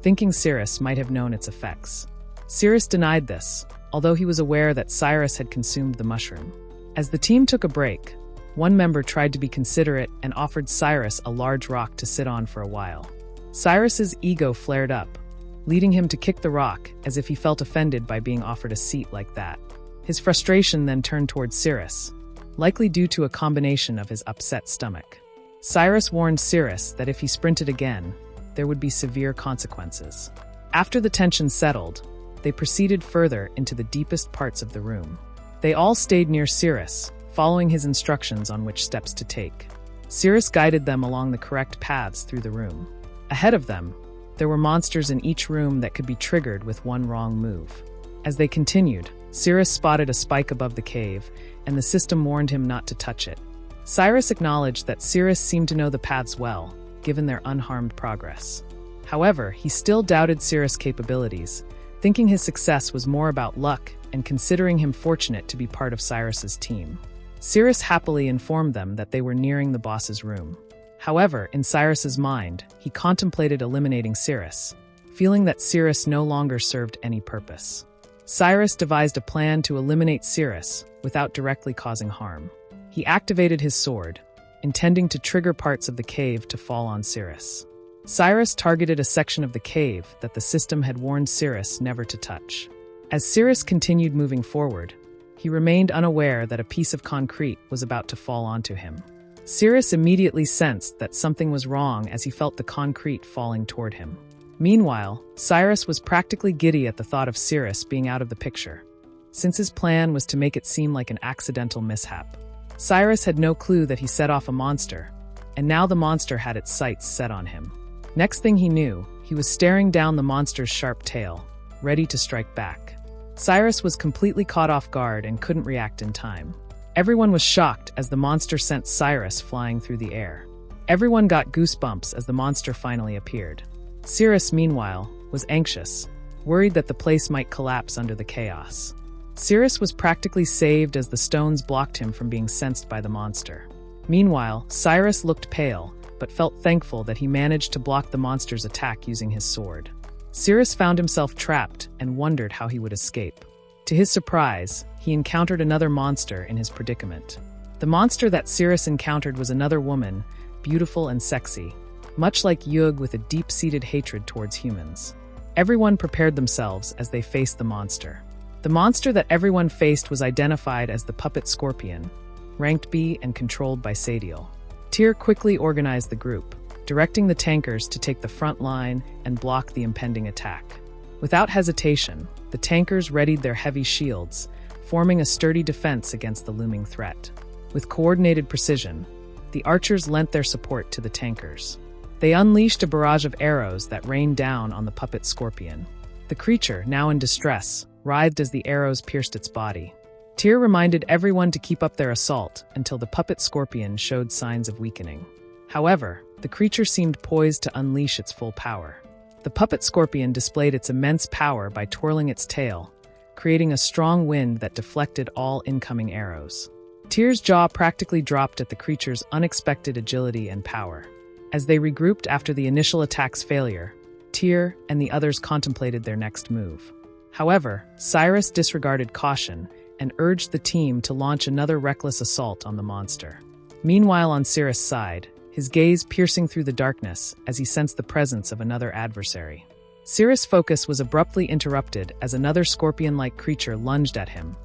thinking Cyrus might have known its effects. Cyrus denied this, although he was aware that Cyrus had consumed the mushroom. As the team took a break, one member tried to be considerate and offered Cyrus a large rock to sit on for a while. Cyrus's ego flared up, leading him to kick the rock as if he felt offended by being offered a seat like that. His frustration then turned towards Cyrus, likely due to a combination of his upset stomach. Cyrus warned Cyrus that if he sprinted again, there would be severe consequences. After the tension settled, they proceeded further into the deepest parts of the room. They all stayed near Cyrus, following his instructions on which steps to take. Cyrus guided them along the correct paths through the room. Ahead of them, there were monsters in each room that could be triggered with one wrong move. As they continued, Cyrus spotted a spike above the cave, and the system warned him not to touch it. Cyrus acknowledged that Cyrus seemed to know the paths well, given their unharmed progress. However, he still doubted Cyrus' capabilities, thinking his success was more about luck and considering him fortunate to be part of Cyrus's team. Cyrus happily informed them that they were nearing the boss's room. However, in Cyrus's mind, he contemplated eliminating Cyrus, feeling that Cyrus no longer served any purpose. Cyrus devised a plan to eliminate Cyrus without directly causing harm. He activated his sword, intending to trigger parts of the cave to fall on Cyrus. Cyrus targeted a section of the cave that the system had warned Cyrus never to touch. As Cyrus continued moving forward, he remained unaware that a piece of concrete was about to fall onto him. Cyrus immediately sensed that something was wrong as he felt the concrete falling toward him. Meanwhile, Cyrus was practically giddy at the thought of Cyrus being out of the picture, since his plan was to make it seem like an accidental mishap. Cyrus had no clue that he set off a monster, and now the monster had its sights set on him. Next thing he knew, he was staring down the monster's sharp tail, ready to strike back. Cyrus was completely caught off guard and couldn't react in time. Everyone was shocked as the monster sent Cyrus flying through the air. Everyone got goosebumps as the monster finally appeared. Cyrus, meanwhile, was anxious, worried that the place might collapse under the chaos. Cyrus was practically saved as the stones blocked him from being sensed by the monster. Meanwhile, Cyrus looked pale, but felt thankful that he managed to block the monster's attack using his sword. Cyrus found himself trapped and wondered how he would escape. To his surprise, he encountered another monster in his predicament. The monster that Cyrus encountered was another woman, beautiful and sexy, much like Yug, with a deep-seated hatred towards humans. Everyone prepared themselves as they faced the monster. The monster that everyone faced was identified as the puppet scorpion, ranked B and controlled by Sadiel. Tyr quickly organized the group, directing the tankers to take the front line and block the impending attack. Without hesitation, the tankers readied their heavy shields, forming a sturdy defense against the looming threat. With coordinated precision, the archers lent their support to the tankers. They unleashed a barrage of arrows that rained down on the puppet scorpion. The creature, now in distress, writhed as the arrows pierced its body. Tyr reminded everyone to keep up their assault until the puppet scorpion showed signs of weakening. However, the creature seemed poised to unleash its full power. The puppet scorpion displayed its immense power by twirling its tail, creating a strong wind that deflected all incoming arrows. Tyr's jaw practically dropped at the creature's unexpected agility and power. As they regrouped after the initial attack's failure, Tyr and the others contemplated their next move. However, Cyrus disregarded caution and urged the team to launch another reckless assault on the monster. Meanwhile, on Cyrus' side, his gaze piercing through the darkness as he sensed the presence of another adversary. Cyrus' focus was abruptly interrupted as another scorpion-like creature lunged at him,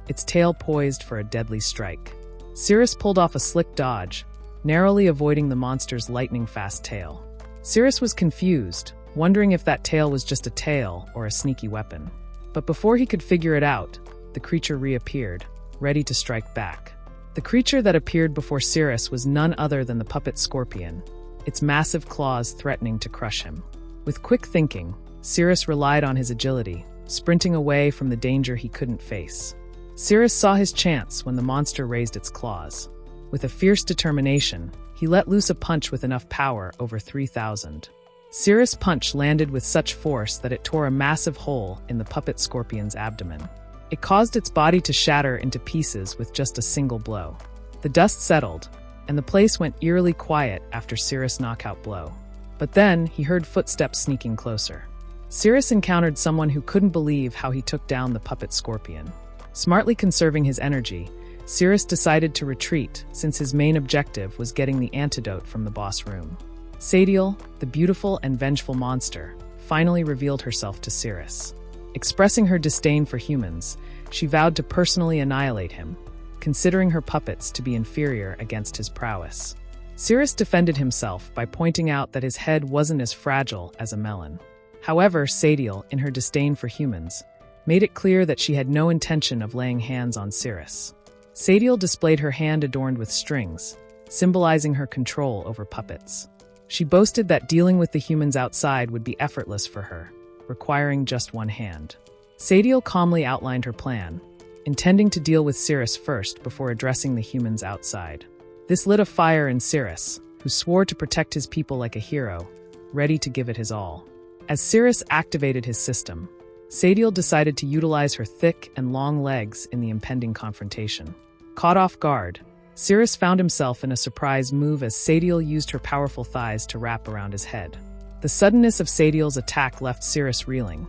its tail poised for a deadly strike. Cyrus pulled off a slick dodge, narrowly avoiding the monster's lightning-fast tail. Cyrus was confused, wondering if that tail was just a tail or a sneaky weapon. But before he could figure it out, the creature reappeared, ready to strike back. The creature that appeared before Cyrus was none other than the puppet scorpion, its massive claws threatening to crush him. With quick thinking, Cyrus relied on his agility, sprinting away from the danger he couldn't face. Cyrus saw his chance when the monster raised its claws. With a fierce determination, he let loose a punch with enough power over 3,000. Cyrus' punch landed with such force that it tore a massive hole in the puppet scorpion's abdomen. It caused its body to shatter into pieces with just a single blow. The dust settled, and the place went eerily quiet after Cyrus' knockout blow. But then, he heard footsteps sneaking closer. Cyrus encountered someone who couldn't believe how he took down the puppet scorpion. Smartly conserving his energy, Cyrus decided to retreat since his main objective was getting the antidote from the boss room. Sadiel, the beautiful and vengeful monster, finally revealed herself to Cyrus. Expressing her disdain for humans, she vowed to personally annihilate him, considering her puppets to be inferior against his prowess. Cyrus defended himself by pointing out that his head wasn't as fragile as a melon. However, Sadiel, in her disdain for humans, made it clear that she had no intention of laying hands on Cyrus. Sadiel displayed her hand adorned with strings, symbolizing her control over puppets. She boasted that dealing with the humans outside would be effortless for her, requiring just one hand. Sadiel calmly outlined her plan, intending to deal with Cyrus first before addressing the humans outside. This lit a fire in Cyrus, who swore to protect his people like a hero, ready to give it his all. As Cyrus activated his system, Sadiel decided to utilize her thick and long legs in the impending confrontation. Caught off guard, Cyrus found himself in a surprise move as Sadiel used her powerful thighs to wrap around his head. The suddenness of Sadiel's attack left Cyrus reeling,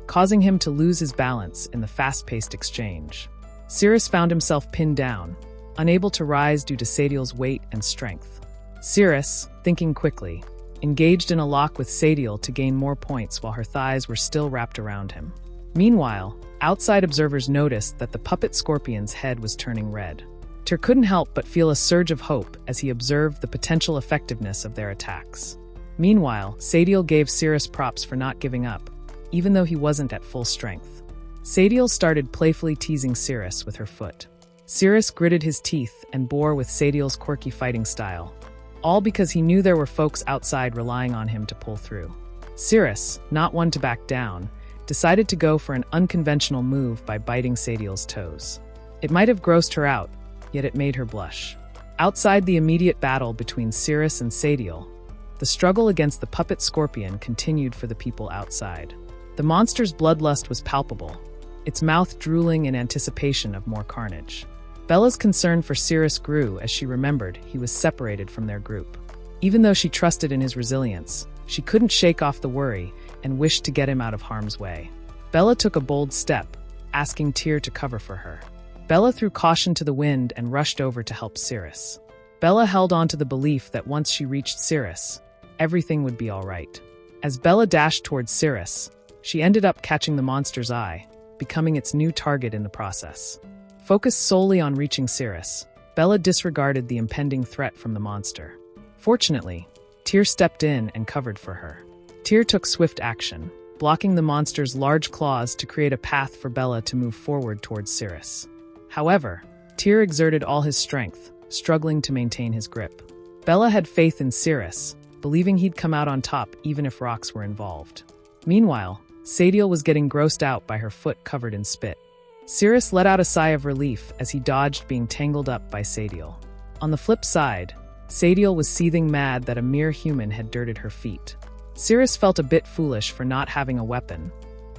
causing him to lose his balance in the fast-paced exchange. Cyrus found himself pinned down, unable to rise due to Sadiel's weight and strength. Cyrus, thinking quickly, engaged in a lock with Sadiel to gain more points while her thighs were still wrapped around him. Meanwhile, outside observers noticed that the puppet scorpion's head was turning red. Tyr couldn't help but feel a surge of hope as he observed the potential effectiveness of their attacks. Meanwhile, Sadiel gave Cirrus props for not giving up, even though he wasn't at full strength. Sadiel started playfully teasing Cirrus with her foot. Cirrus gritted his teeth and bore with Sadiel's quirky fighting style, all because he knew there were folks outside relying on him to pull through. Cirrus, not one to back down, decided to go for an unconventional move by biting Sadiel's toes. It might have grossed her out, yet it made her blush. Outside the immediate battle between Cirrus and Sadiel, the struggle against the puppet scorpion continued for the people outside. The monster's bloodlust was palpable, its mouth drooling in anticipation of more carnage. Bella's concern for Cirrus grew as she remembered he was separated from their group. Even though she trusted in his resilience, she couldn't shake off the worry and wished to get him out of harm's way. Bella took a bold step, asking Tyr to cover for her. Bella threw caution to the wind and rushed over to help Cirrus. Bella held on to the belief that once she reached Cirrus, everything would be all right. As Bella dashed towards Cirrus, she ended up catching the monster's eye, becoming its new target in the process. Focused solely on reaching Cirrus, Bella disregarded the impending threat from the monster. Fortunately, Tyr stepped in and covered for her. Tyr took swift action, blocking the monster's large claws to create a path for Bella to move forward towards Cirrus. However, Tyr exerted all his strength, struggling to maintain his grip. Bella had faith in Cirrus, believing he'd come out on top even if rocks were involved. Meanwhile, Sadiel was getting grossed out by her foot covered in spit. Cirrus let out a sigh of relief as he dodged being tangled up by Sadiel. On the flip side, Sadiel was seething mad that a mere human had dirted her feet. Cirrus felt a bit foolish for not having a weapon,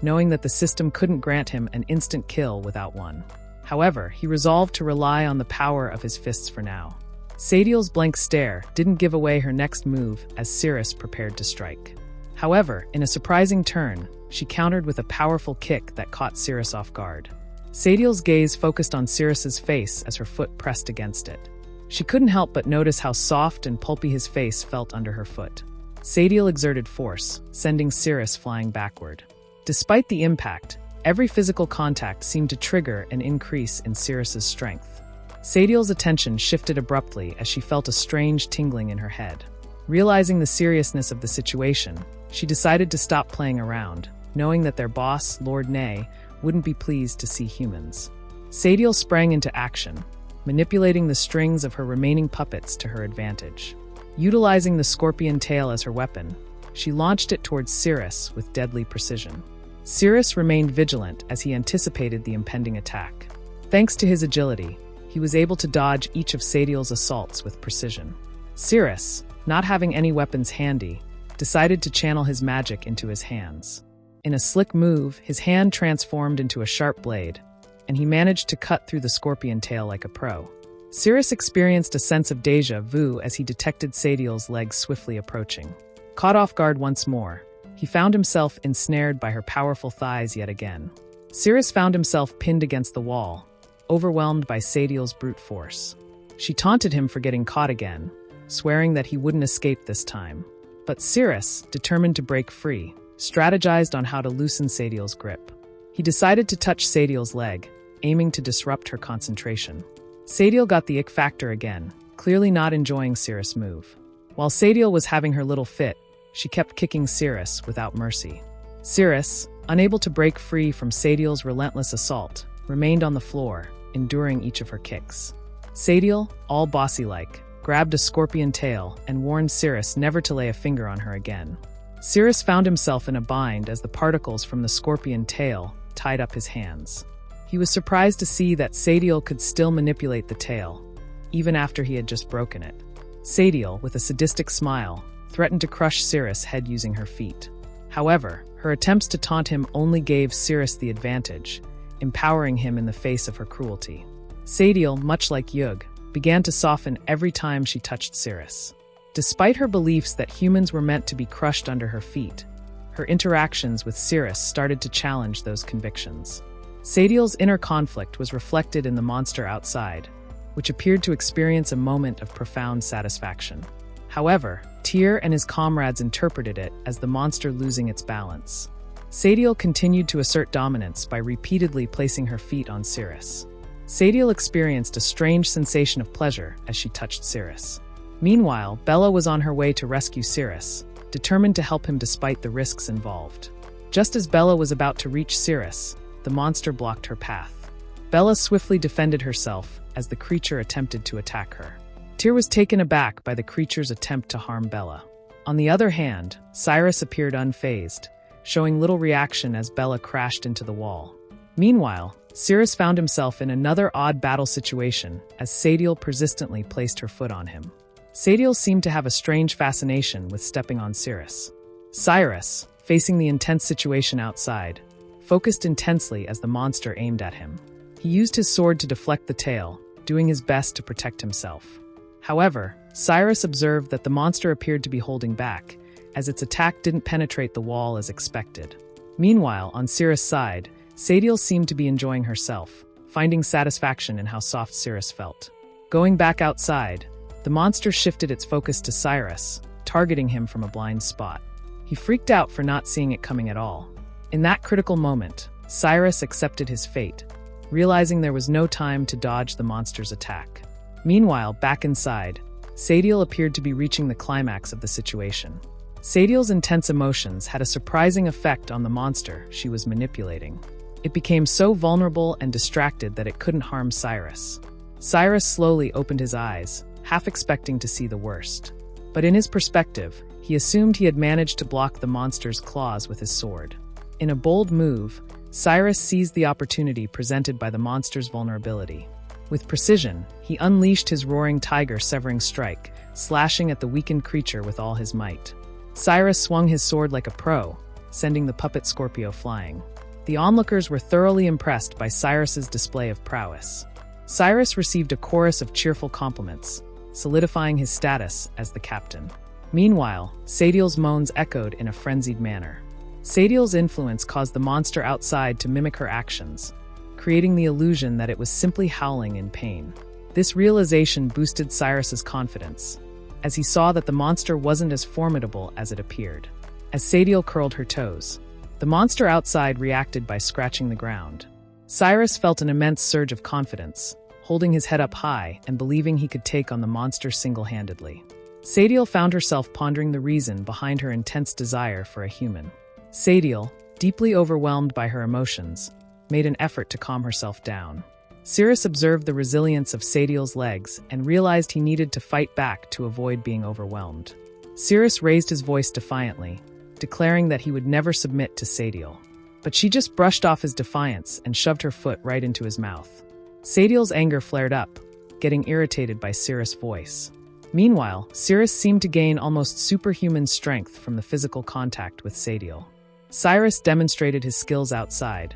knowing that the system couldn't grant him an instant kill without one. However, he resolved to rely on the power of his fists for now. Sadiel's blank stare didn't give away her next move as Cirrus prepared to strike. However, in a surprising turn, she countered with a powerful kick that caught Cirrus off guard. Sadiel's gaze focused on Cirrus's face as her foot pressed against it. She couldn't help but notice how soft and pulpy his face felt under her foot. Sadiel exerted force, sending Cirrus flying backward. Despite the impact, every physical contact seemed to trigger an increase in Cirrus's strength. Sadiel's attention shifted abruptly as she felt a strange tingling in her head. Realizing the seriousness of the situation, she decided to stop playing around, knowing that their boss, Lord Nay, wouldn't be pleased to see humans. Sadiel sprang into action, manipulating the strings of her remaining puppets to her advantage. Utilizing the scorpion tail as her weapon, she launched it towards Cirrus with deadly precision. Cirrus remained vigilant as he anticipated the impending attack. Thanks to his agility, he was able to dodge each of Sadiel's assaults with precision. Cirrus, not having any weapons handy, decided to channel his magic into his hands. In a slick move, his hand transformed into a sharp blade, and he managed to cut through the scorpion tail like a pro. Cirrus experienced a sense of déjà vu as he detected Sadiel's legs swiftly approaching. Caught off guard once more, he found himself ensnared by her powerful thighs yet again. Cirrus found himself pinned against the wall, overwhelmed by Sadiel's brute force. She taunted him for getting caught again, swearing that he wouldn't escape this time. But Cirrus, determined to break free, strategized on how to loosen Sadiel's grip. He decided to touch Sadiel's leg, aiming to disrupt her concentration. Sadiel got the ick factor again, clearly not enjoying Cirrus' move. While Sadiel was having her little fit, she kept kicking Cirrus without mercy. Cirrus, unable to break free from Sadiel's relentless assault, remained on the floor, enduring each of her kicks. Sadiel, all bossy-like, grabbed a scorpion tail and warned Cirrus never to lay a finger on her again. Cirrus found himself in a bind as the particles from the scorpion tail tied up his hands. He was surprised to see that Sadiel could still manipulate the tail, even after he had just broken it. Sadiel, with a sadistic smile, threatened to crush Cirrus' head using her feet. However, her attempts to taunt him only gave Cirrus the advantage, empowering him in the face of her cruelty. Sadiel, much like Yug, began to soften every time she touched Cirrus. Despite her beliefs that humans were meant to be crushed under her feet, her interactions with Cirrus started to challenge those convictions. Sadiel's inner conflict was reflected in the monster outside, which appeared to experience a moment of profound satisfaction. However, Tyr and his comrades interpreted it as the monster losing its balance. Sadiel continued to assert dominance by repeatedly placing her feet on Cirrus. Sadiel experienced a strange sensation of pleasure as she touched Cirrus. Meanwhile, Bella was on her way to rescue Cirrus, determined to help him despite the risks involved. Just as Bella was about to reach Cirrus, the monster blocked her path. Bella swiftly defended herself as the creature attempted to attack her. Tyr was taken aback by the creature's attempt to harm Bella. On the other hand, Cyrus appeared unfazed, showing little reaction as Bella crashed into the wall. Meanwhile, Cirrus found himself in another odd battle situation as Sadiel persistently placed her foot on him. Sadiel seemed to have a strange fascination with stepping on Cirrus. Cyrus, facing the intense situation outside, focused intensely as the monster aimed at him. He used his sword to deflect the tail, doing his best to protect himself. However, Cyrus observed that the monster appeared to be holding back, as its attack didn't penetrate the wall as expected. Meanwhile, on Cirrus' side, Sadiel seemed to be enjoying herself, finding satisfaction in how soft Cirrus felt. Going back outside, the monster shifted its focus to Cyrus, targeting him from a blind spot. He freaked out for not seeing it coming at all. In that critical moment, Cyrus accepted his fate, realizing there was no time to dodge the monster's attack. Meanwhile, back inside, Sadiel appeared to be reaching the climax of the situation. Sadiel's intense emotions had a surprising effect on the monster she was manipulating. It became so vulnerable and distracted that it couldn't harm Cyrus. Cyrus slowly opened his eyes, half expecting to see the worst. But in his perspective, he assumed he had managed to block the monster's claws with his sword. In a bold move, Cyrus seized the opportunity presented by the monster's vulnerability. With precision, he unleashed his roaring tiger severing strike, slashing at the weakened creature with all his might. Cyrus swung his sword like a pro, sending the puppet Scorpio flying. The onlookers were thoroughly impressed by Cyrus's display of prowess. Cyrus received a chorus of cheerful compliments, solidifying his status as the captain. Meanwhile, Sadiel's moans echoed in a frenzied manner. Sadiel's influence caused the monster outside to mimic her actions, creating the illusion that it was simply howling in pain. This realization boosted Cyrus's confidence, as he saw that the monster wasn't as formidable as it appeared. As Sadiel curled her toes, the monster outside reacted by scratching the ground. Cyrus felt an immense surge of confidence, holding his head up high and believing he could take on the monster single-handedly. Sadiel found herself pondering the reason behind her intense desire for a human. Sadiel, deeply overwhelmed by her emotions, made an effort to calm herself down. Cirrus observed the resilience of Sadiel's legs and realized he needed to fight back to avoid being overwhelmed. Cirrus raised his voice defiantly, declaring that he would never submit to Sadiel. But she just brushed off his defiance and shoved her foot right into his mouth. Sadiel's anger flared up, getting irritated by Cirrus' voice. Meanwhile, Cirrus seemed to gain almost superhuman strength from the physical contact with Sadiel. Cyrus demonstrated his skills outside,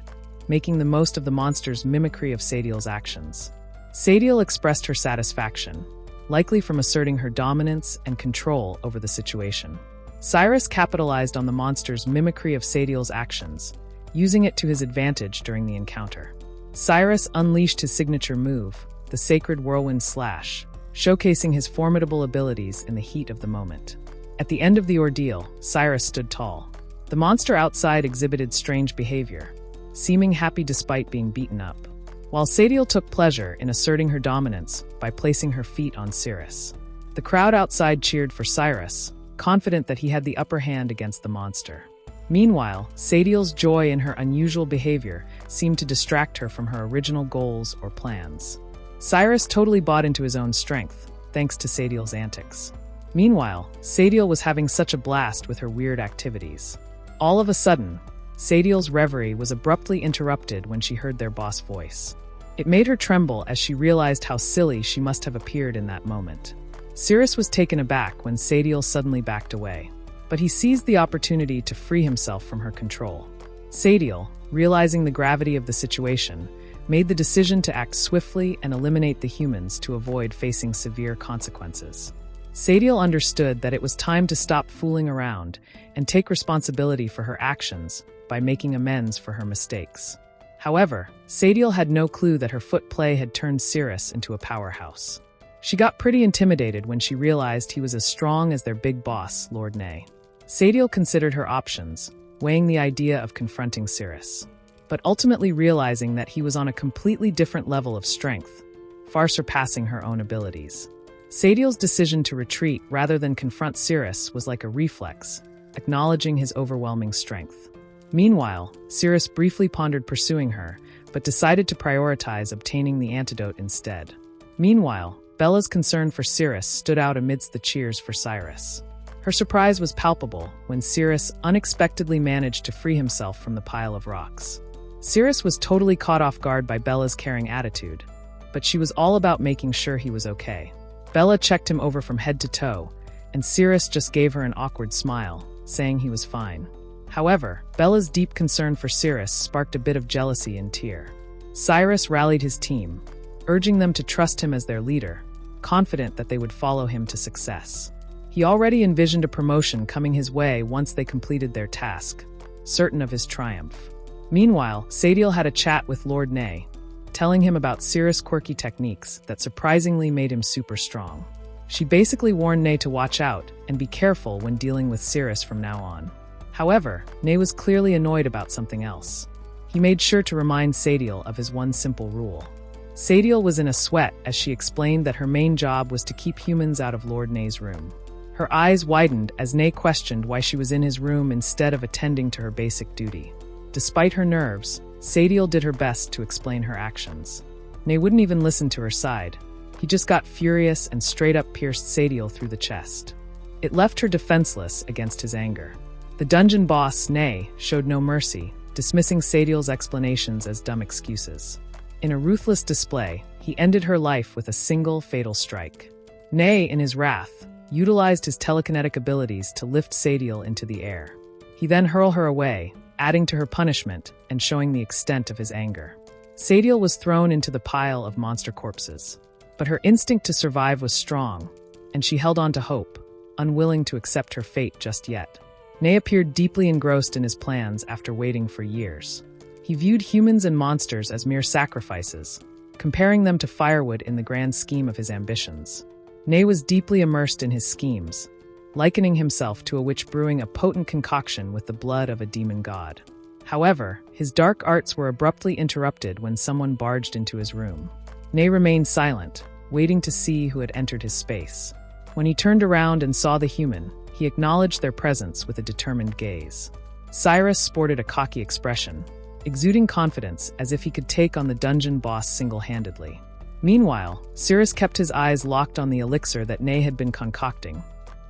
making the most of the monster's mimicry of Sadiel's actions. Sadiel expressed her satisfaction, likely from asserting her dominance and control over the situation. Cyrus capitalized on the monster's mimicry of Sadiel's actions, using it to his advantage during the encounter. Cyrus unleashed his signature move, the Sacred Whirlwind Slash, showcasing his formidable abilities in the heat of the moment. At the end of the ordeal, Cyrus stood tall. The monster outside exhibited strange behavior, seeming happy despite being beaten up, while Sadiel took pleasure in asserting her dominance by placing her feet on Cirrus. The crowd outside cheered for Cyrus, confident that he had the upper hand against the monster. Meanwhile, Sadiel's joy in her unusual behavior seemed to distract her from her original goals or plans. Cyrus totally bought into his own strength, thanks to Sadiel's antics. Meanwhile, Sadiel was having such a blast with her weird activities. All of a sudden, Sadiel's reverie was abruptly interrupted when she heard their boss voice. It made her tremble as she realized how silly she must have appeared in that moment. Cirrus was taken aback when Sadiel suddenly backed away, but he seized the opportunity to free himself from her control. Sadiel, realizing the gravity of the situation, made the decision to act swiftly and eliminate the humans to avoid facing severe consequences. Sadiel understood that it was time to stop fooling around and take responsibility for her actions by making amends for her mistakes. However, Sadiel had no clue that her foot play had turned Cirrus into a powerhouse. She got pretty intimidated when she realized he was as strong as their big boss, Lord Nay. Sadiel considered her options, weighing the idea of confronting Cirrus, but ultimately realizing that he was on a completely different level of strength, far surpassing her own abilities. Sadiel's decision to retreat rather than confront Cirrus was like a reflex, acknowledging his overwhelming strength. Meanwhile, Cirrus briefly pondered pursuing her, but decided to prioritize obtaining the antidote instead. Meanwhile, Bella's concern for Cirrus stood out amidst the cheers for Cyrus. Her surprise was palpable when Cirrus unexpectedly managed to free himself from the pile of rocks. Cirrus was totally caught off guard by Bella's caring attitude, but she was all about making sure he was okay. Bella checked him over from head to toe, and Cirrus just gave her an awkward smile, saying he was fine. However, Bella's deep concern for Cirrus sparked a bit of jealousy in Tyr. Cyrus rallied his team, urging them to trust him as their leader, confident that they would follow him to success. He already envisioned a promotion coming his way once they completed their task, certain of his triumph. Meanwhile, Sadiel had a chat with Lord Ney, telling him about Cirrus' quirky techniques that surprisingly made him super strong. She basically warned Ney to watch out and be careful when dealing with Cirrus from now on. However, Ney was clearly annoyed about something else. He made sure to remind Sadiel of his one simple rule. Sadiel was in a sweat as she explained that her main job was to keep humans out of Lord Ney's room. Her eyes widened as Ney questioned why she was in his room instead of attending to her basic duty. Despite her nerves, Sadiel did her best to explain her actions. Ney wouldn't even listen to her side. He just got furious and straight up pierced Sadiel through the chest. It left her defenseless against his anger. The dungeon boss, Ney, showed no mercy, dismissing Sadiel's explanations as dumb excuses. In a ruthless display, he ended her life with a single fatal strike. Ney, in his wrath, utilized his telekinetic abilities to lift Sadiel into the air. He then hurled her away, adding to her punishment and showing the extent of his anger. Sadiel was thrown into the pile of monster corpses, but her instinct to survive was strong, and she held on to hope, unwilling to accept her fate just yet. Ney appeared deeply engrossed in his plans after waiting for years. He viewed humans and monsters as mere sacrifices, comparing them to firewood in the grand scheme of his ambitions. Ney was deeply immersed in his schemes, likening himself to a witch brewing a potent concoction with the blood of a demon god. However, his dark arts were abruptly interrupted when someone barged into his room. Ney remained silent, waiting to see who had entered his space. When he turned around and saw the human, he acknowledged their presence with a determined gaze. Cyrus sported a cocky expression, exuding confidence as if he could take on the dungeon boss single-handedly. Meanwhile, Cirrus kept his eyes locked on the elixir that Ney had been concocting,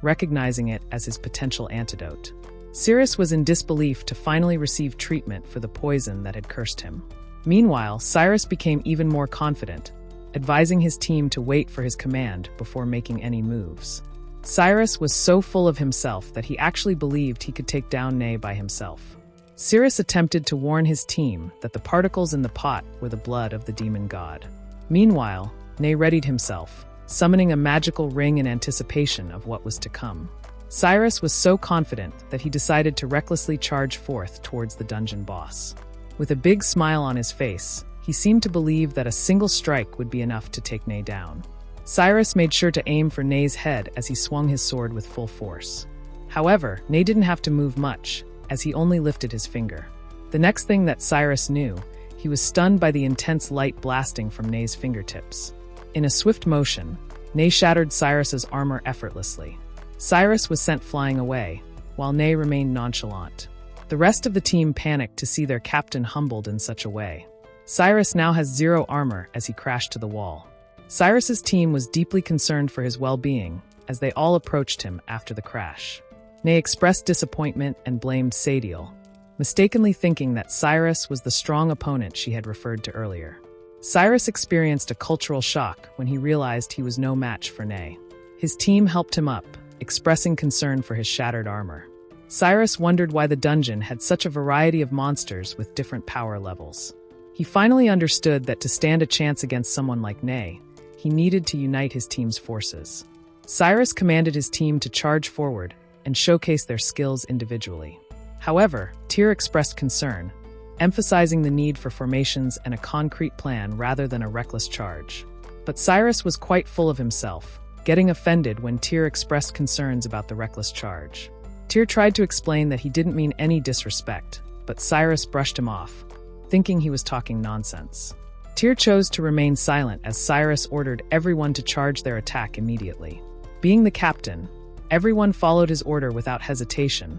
recognizing it as his potential antidote. Cirrus was in disbelief to finally receive treatment for the poison that had cursed him. Meanwhile, Cyrus became even more confident, advising his team to wait for his command before making any moves. Cyrus was so full of himself that he actually believed he could take down Ney by himself. Cirrus attempted to warn his team that the particles in the pot were the blood of the demon god. Meanwhile, Ney readied himself, summoning a magical ring in anticipation of what was to come. Cyrus was so confident that he decided to recklessly charge forth towards the dungeon boss. With a big smile on his face, he seemed to believe that a single strike would be enough to take Ney down. Cyrus made sure to aim for Ney's head as he swung his sword with full force. However, Ney didn't have to move much, as he only lifted his finger. The next thing that Cyrus knew, he was stunned by the intense light blasting from Ney's fingertips. In a swift motion, Ney shattered Cyrus's armor effortlessly. Cyrus was sent flying away, while Ney remained nonchalant. The rest of the team panicked to see their captain humbled in such a way. Cyrus now has 0 armor as he crashed to the wall. Cyrus's team was deeply concerned for his well-being as they all approached him after the crash. Ney expressed disappointment and blamed Sadiel, mistakenly thinking that Cyrus was the strong opponent she had referred to earlier. Cyrus experienced a cultural shock when he realized he was no match for Ney. His team helped him up, expressing concern for his shattered armor. Cyrus wondered why the dungeon had such a variety of monsters with different power levels. He finally understood that to stand a chance against someone like Ney, he needed to unite his team's forces. Cyrus commanded his team to charge forward and showcase their skills individually. However, Tyr expressed concern, emphasizing the need for formations and a concrete plan rather than a reckless charge. But Cyrus was quite full of himself, getting offended when Tyr expressed concerns about the reckless charge. Tyr tried to explain that he didn't mean any disrespect, but Cyrus brushed him off, thinking he was talking nonsense. Tyr chose to remain silent as Cyrus ordered everyone to charge their attack immediately. Being the captain, everyone followed his order without hesitation,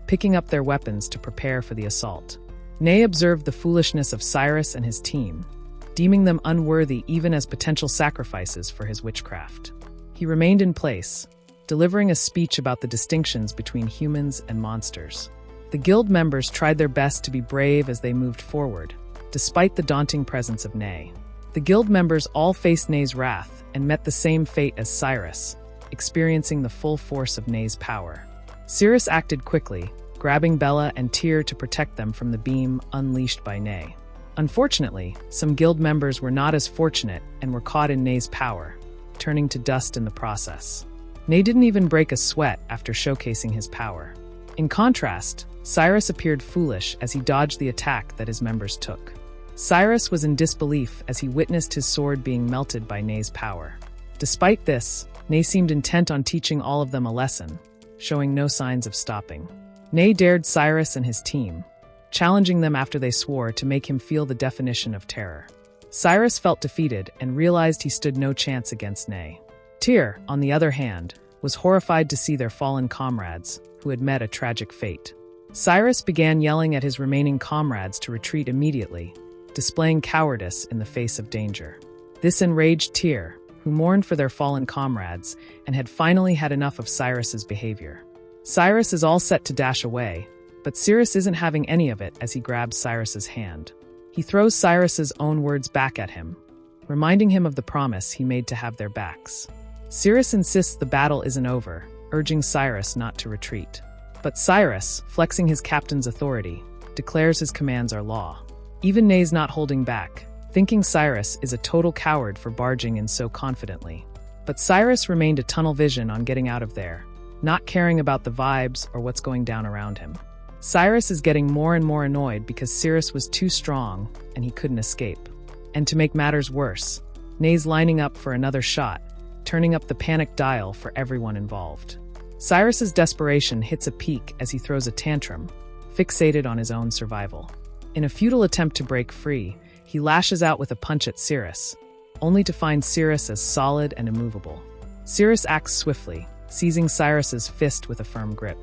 picking up their weapons to prepare for the assault. Ney observed the foolishness of Cyrus and his team, deeming them unworthy even as potential sacrifices for his witchcraft. He remained in place, delivering a speech about the distinctions between humans and monsters. The guild members tried their best to be brave as they moved forward, despite the daunting presence of Ney. The guild members all faced Ney's wrath and met the same fate as Cyrus, experiencing the full force of Ney's power. Cyrus acted quickly, grabbing Bella and Tyr to protect them from the beam unleashed by Ney. Unfortunately, some guild members were not as fortunate and were caught in Ney's power, turning to dust in the process. Ney didn't even break a sweat after showcasing his power. In contrast, Cyrus appeared foolish as he dodged the attack that his members took. Cyrus was in disbelief as he witnessed his sword being melted by Ney's power. Despite this, Ney seemed intent on teaching all of them a lesson, showing no signs of stopping. Ney dared Cyrus and his team, challenging them after they swore to make him feel the definition of terror. Cyrus felt defeated and realized he stood no chance against Ney. Tyr, on the other hand, was horrified to see their fallen comrades, who had met a tragic fate. Cyrus began yelling at his remaining comrades to retreat immediately, displaying cowardice in the face of danger. This enraged Tyr, who mourned for their fallen comrades and had finally had enough of Cyrus's behavior. Cyrus is all set to dash away, but Cyrus isn't having any of it as he grabs Cyrus's hand. He throws Cyrus's own words back at him, reminding him of the promise he made to have their backs. Cyrus insists the battle isn't over, urging Cyrus not to retreat. But Cyrus, flexing his captain's authority, declares his commands are law. Even Ney's not holding back, thinking Cyrus is a total coward for barging in so confidently. But Cyrus remained a tunnel vision on getting out of there, not caring about the vibes or what's going down around him. Cyrus is getting more and more annoyed because Cyrus was too strong and he couldn't escape. And to make matters worse, Ney's lining up for another shot, turning up the panic dial for everyone involved. Cyrus's desperation hits a peak as he throws a tantrum, fixated on his own survival. In a futile attempt to break free, he lashes out with a punch at Cyrus, only to find Cyrus as solid and immovable. Cyrus acts swiftly, seizing Cyrus's fist with a firm grip.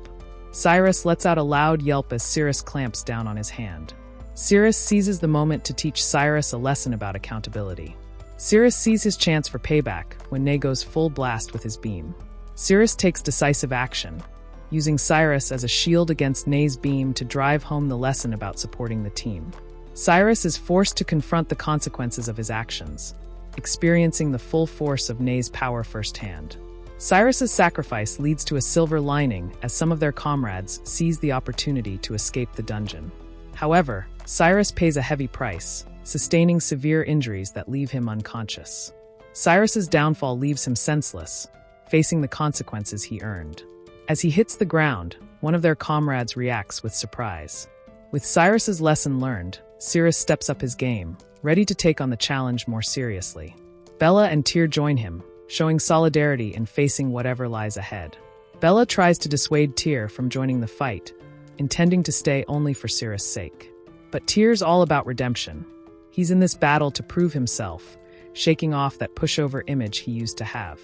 Cyrus lets out a loud yelp as Cyrus clamps down on his hand. Cyrus seizes the moment to teach Cyrus a lesson about accountability. Cyrus sees his chance for payback when Ney goes full blast with his beam. Cyrus takes decisive action, using Cyrus as a shield against Ney's beam to drive home the lesson about supporting the team. Cyrus is forced to confront the consequences of his actions, experiencing the full force of Ney's power firsthand. Cyrus's sacrifice leads to a silver lining as some of their comrades seize the opportunity to escape the dungeon. However, Cyrus pays a heavy price, sustaining severe injuries that leave him unconscious. Cyrus's downfall leaves him senseless, facing the consequences he earned. As he hits the ground, one of their comrades reacts with surprise. With Cyrus's lesson learned, Cyrus steps up his game, ready to take on the challenge more seriously. Bella and Tyr join him, showing solidarity in facing whatever lies ahead. Bella tries to dissuade Tyr from joining the fight, intending to stay only for Cyrus' sake. But Tyr's all about redemption. He's in this battle to prove himself, shaking off that pushover image he used to have.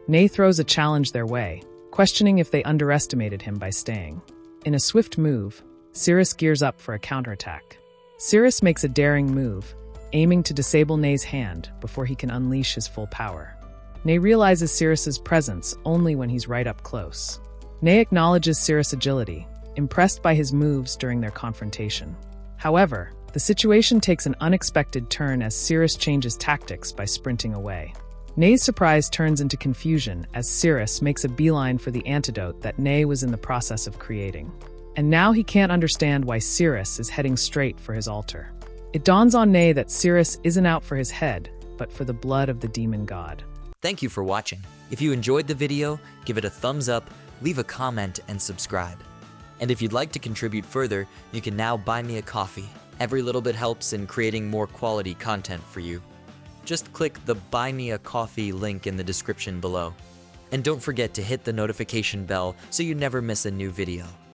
Ney throws a challenge their way, questioning if they underestimated him by staying. In a swift move, Cyrus gears up for a counterattack. Cyrus makes a daring move, aiming to disable Ney's hand before he can unleash his full power. Ney realizes Cyrus's presence only when he's right up close. Ney acknowledges Cyrus' agility, impressed by his moves during their confrontation. However, the situation takes an unexpected turn as Cyrus changes tactics by sprinting away. Ney's surprise turns into confusion as Cyrus makes a beeline for the antidote that Ney was in the process of creating. And now he can't understand why Cyrus is heading straight for his altar. It dawns on Ney that Cyrus isn't out for his head, but for the blood of the demon god. Thank you for watching. If you enjoyed the video, give it a thumbs up, leave a comment, and subscribe. And if you'd like to contribute further, you can now buy me a coffee. Every little bit helps in creating more quality content for you. Just click the Buy Me a Coffee link in the description below. And don't forget to hit the notification bell so you never miss a new video.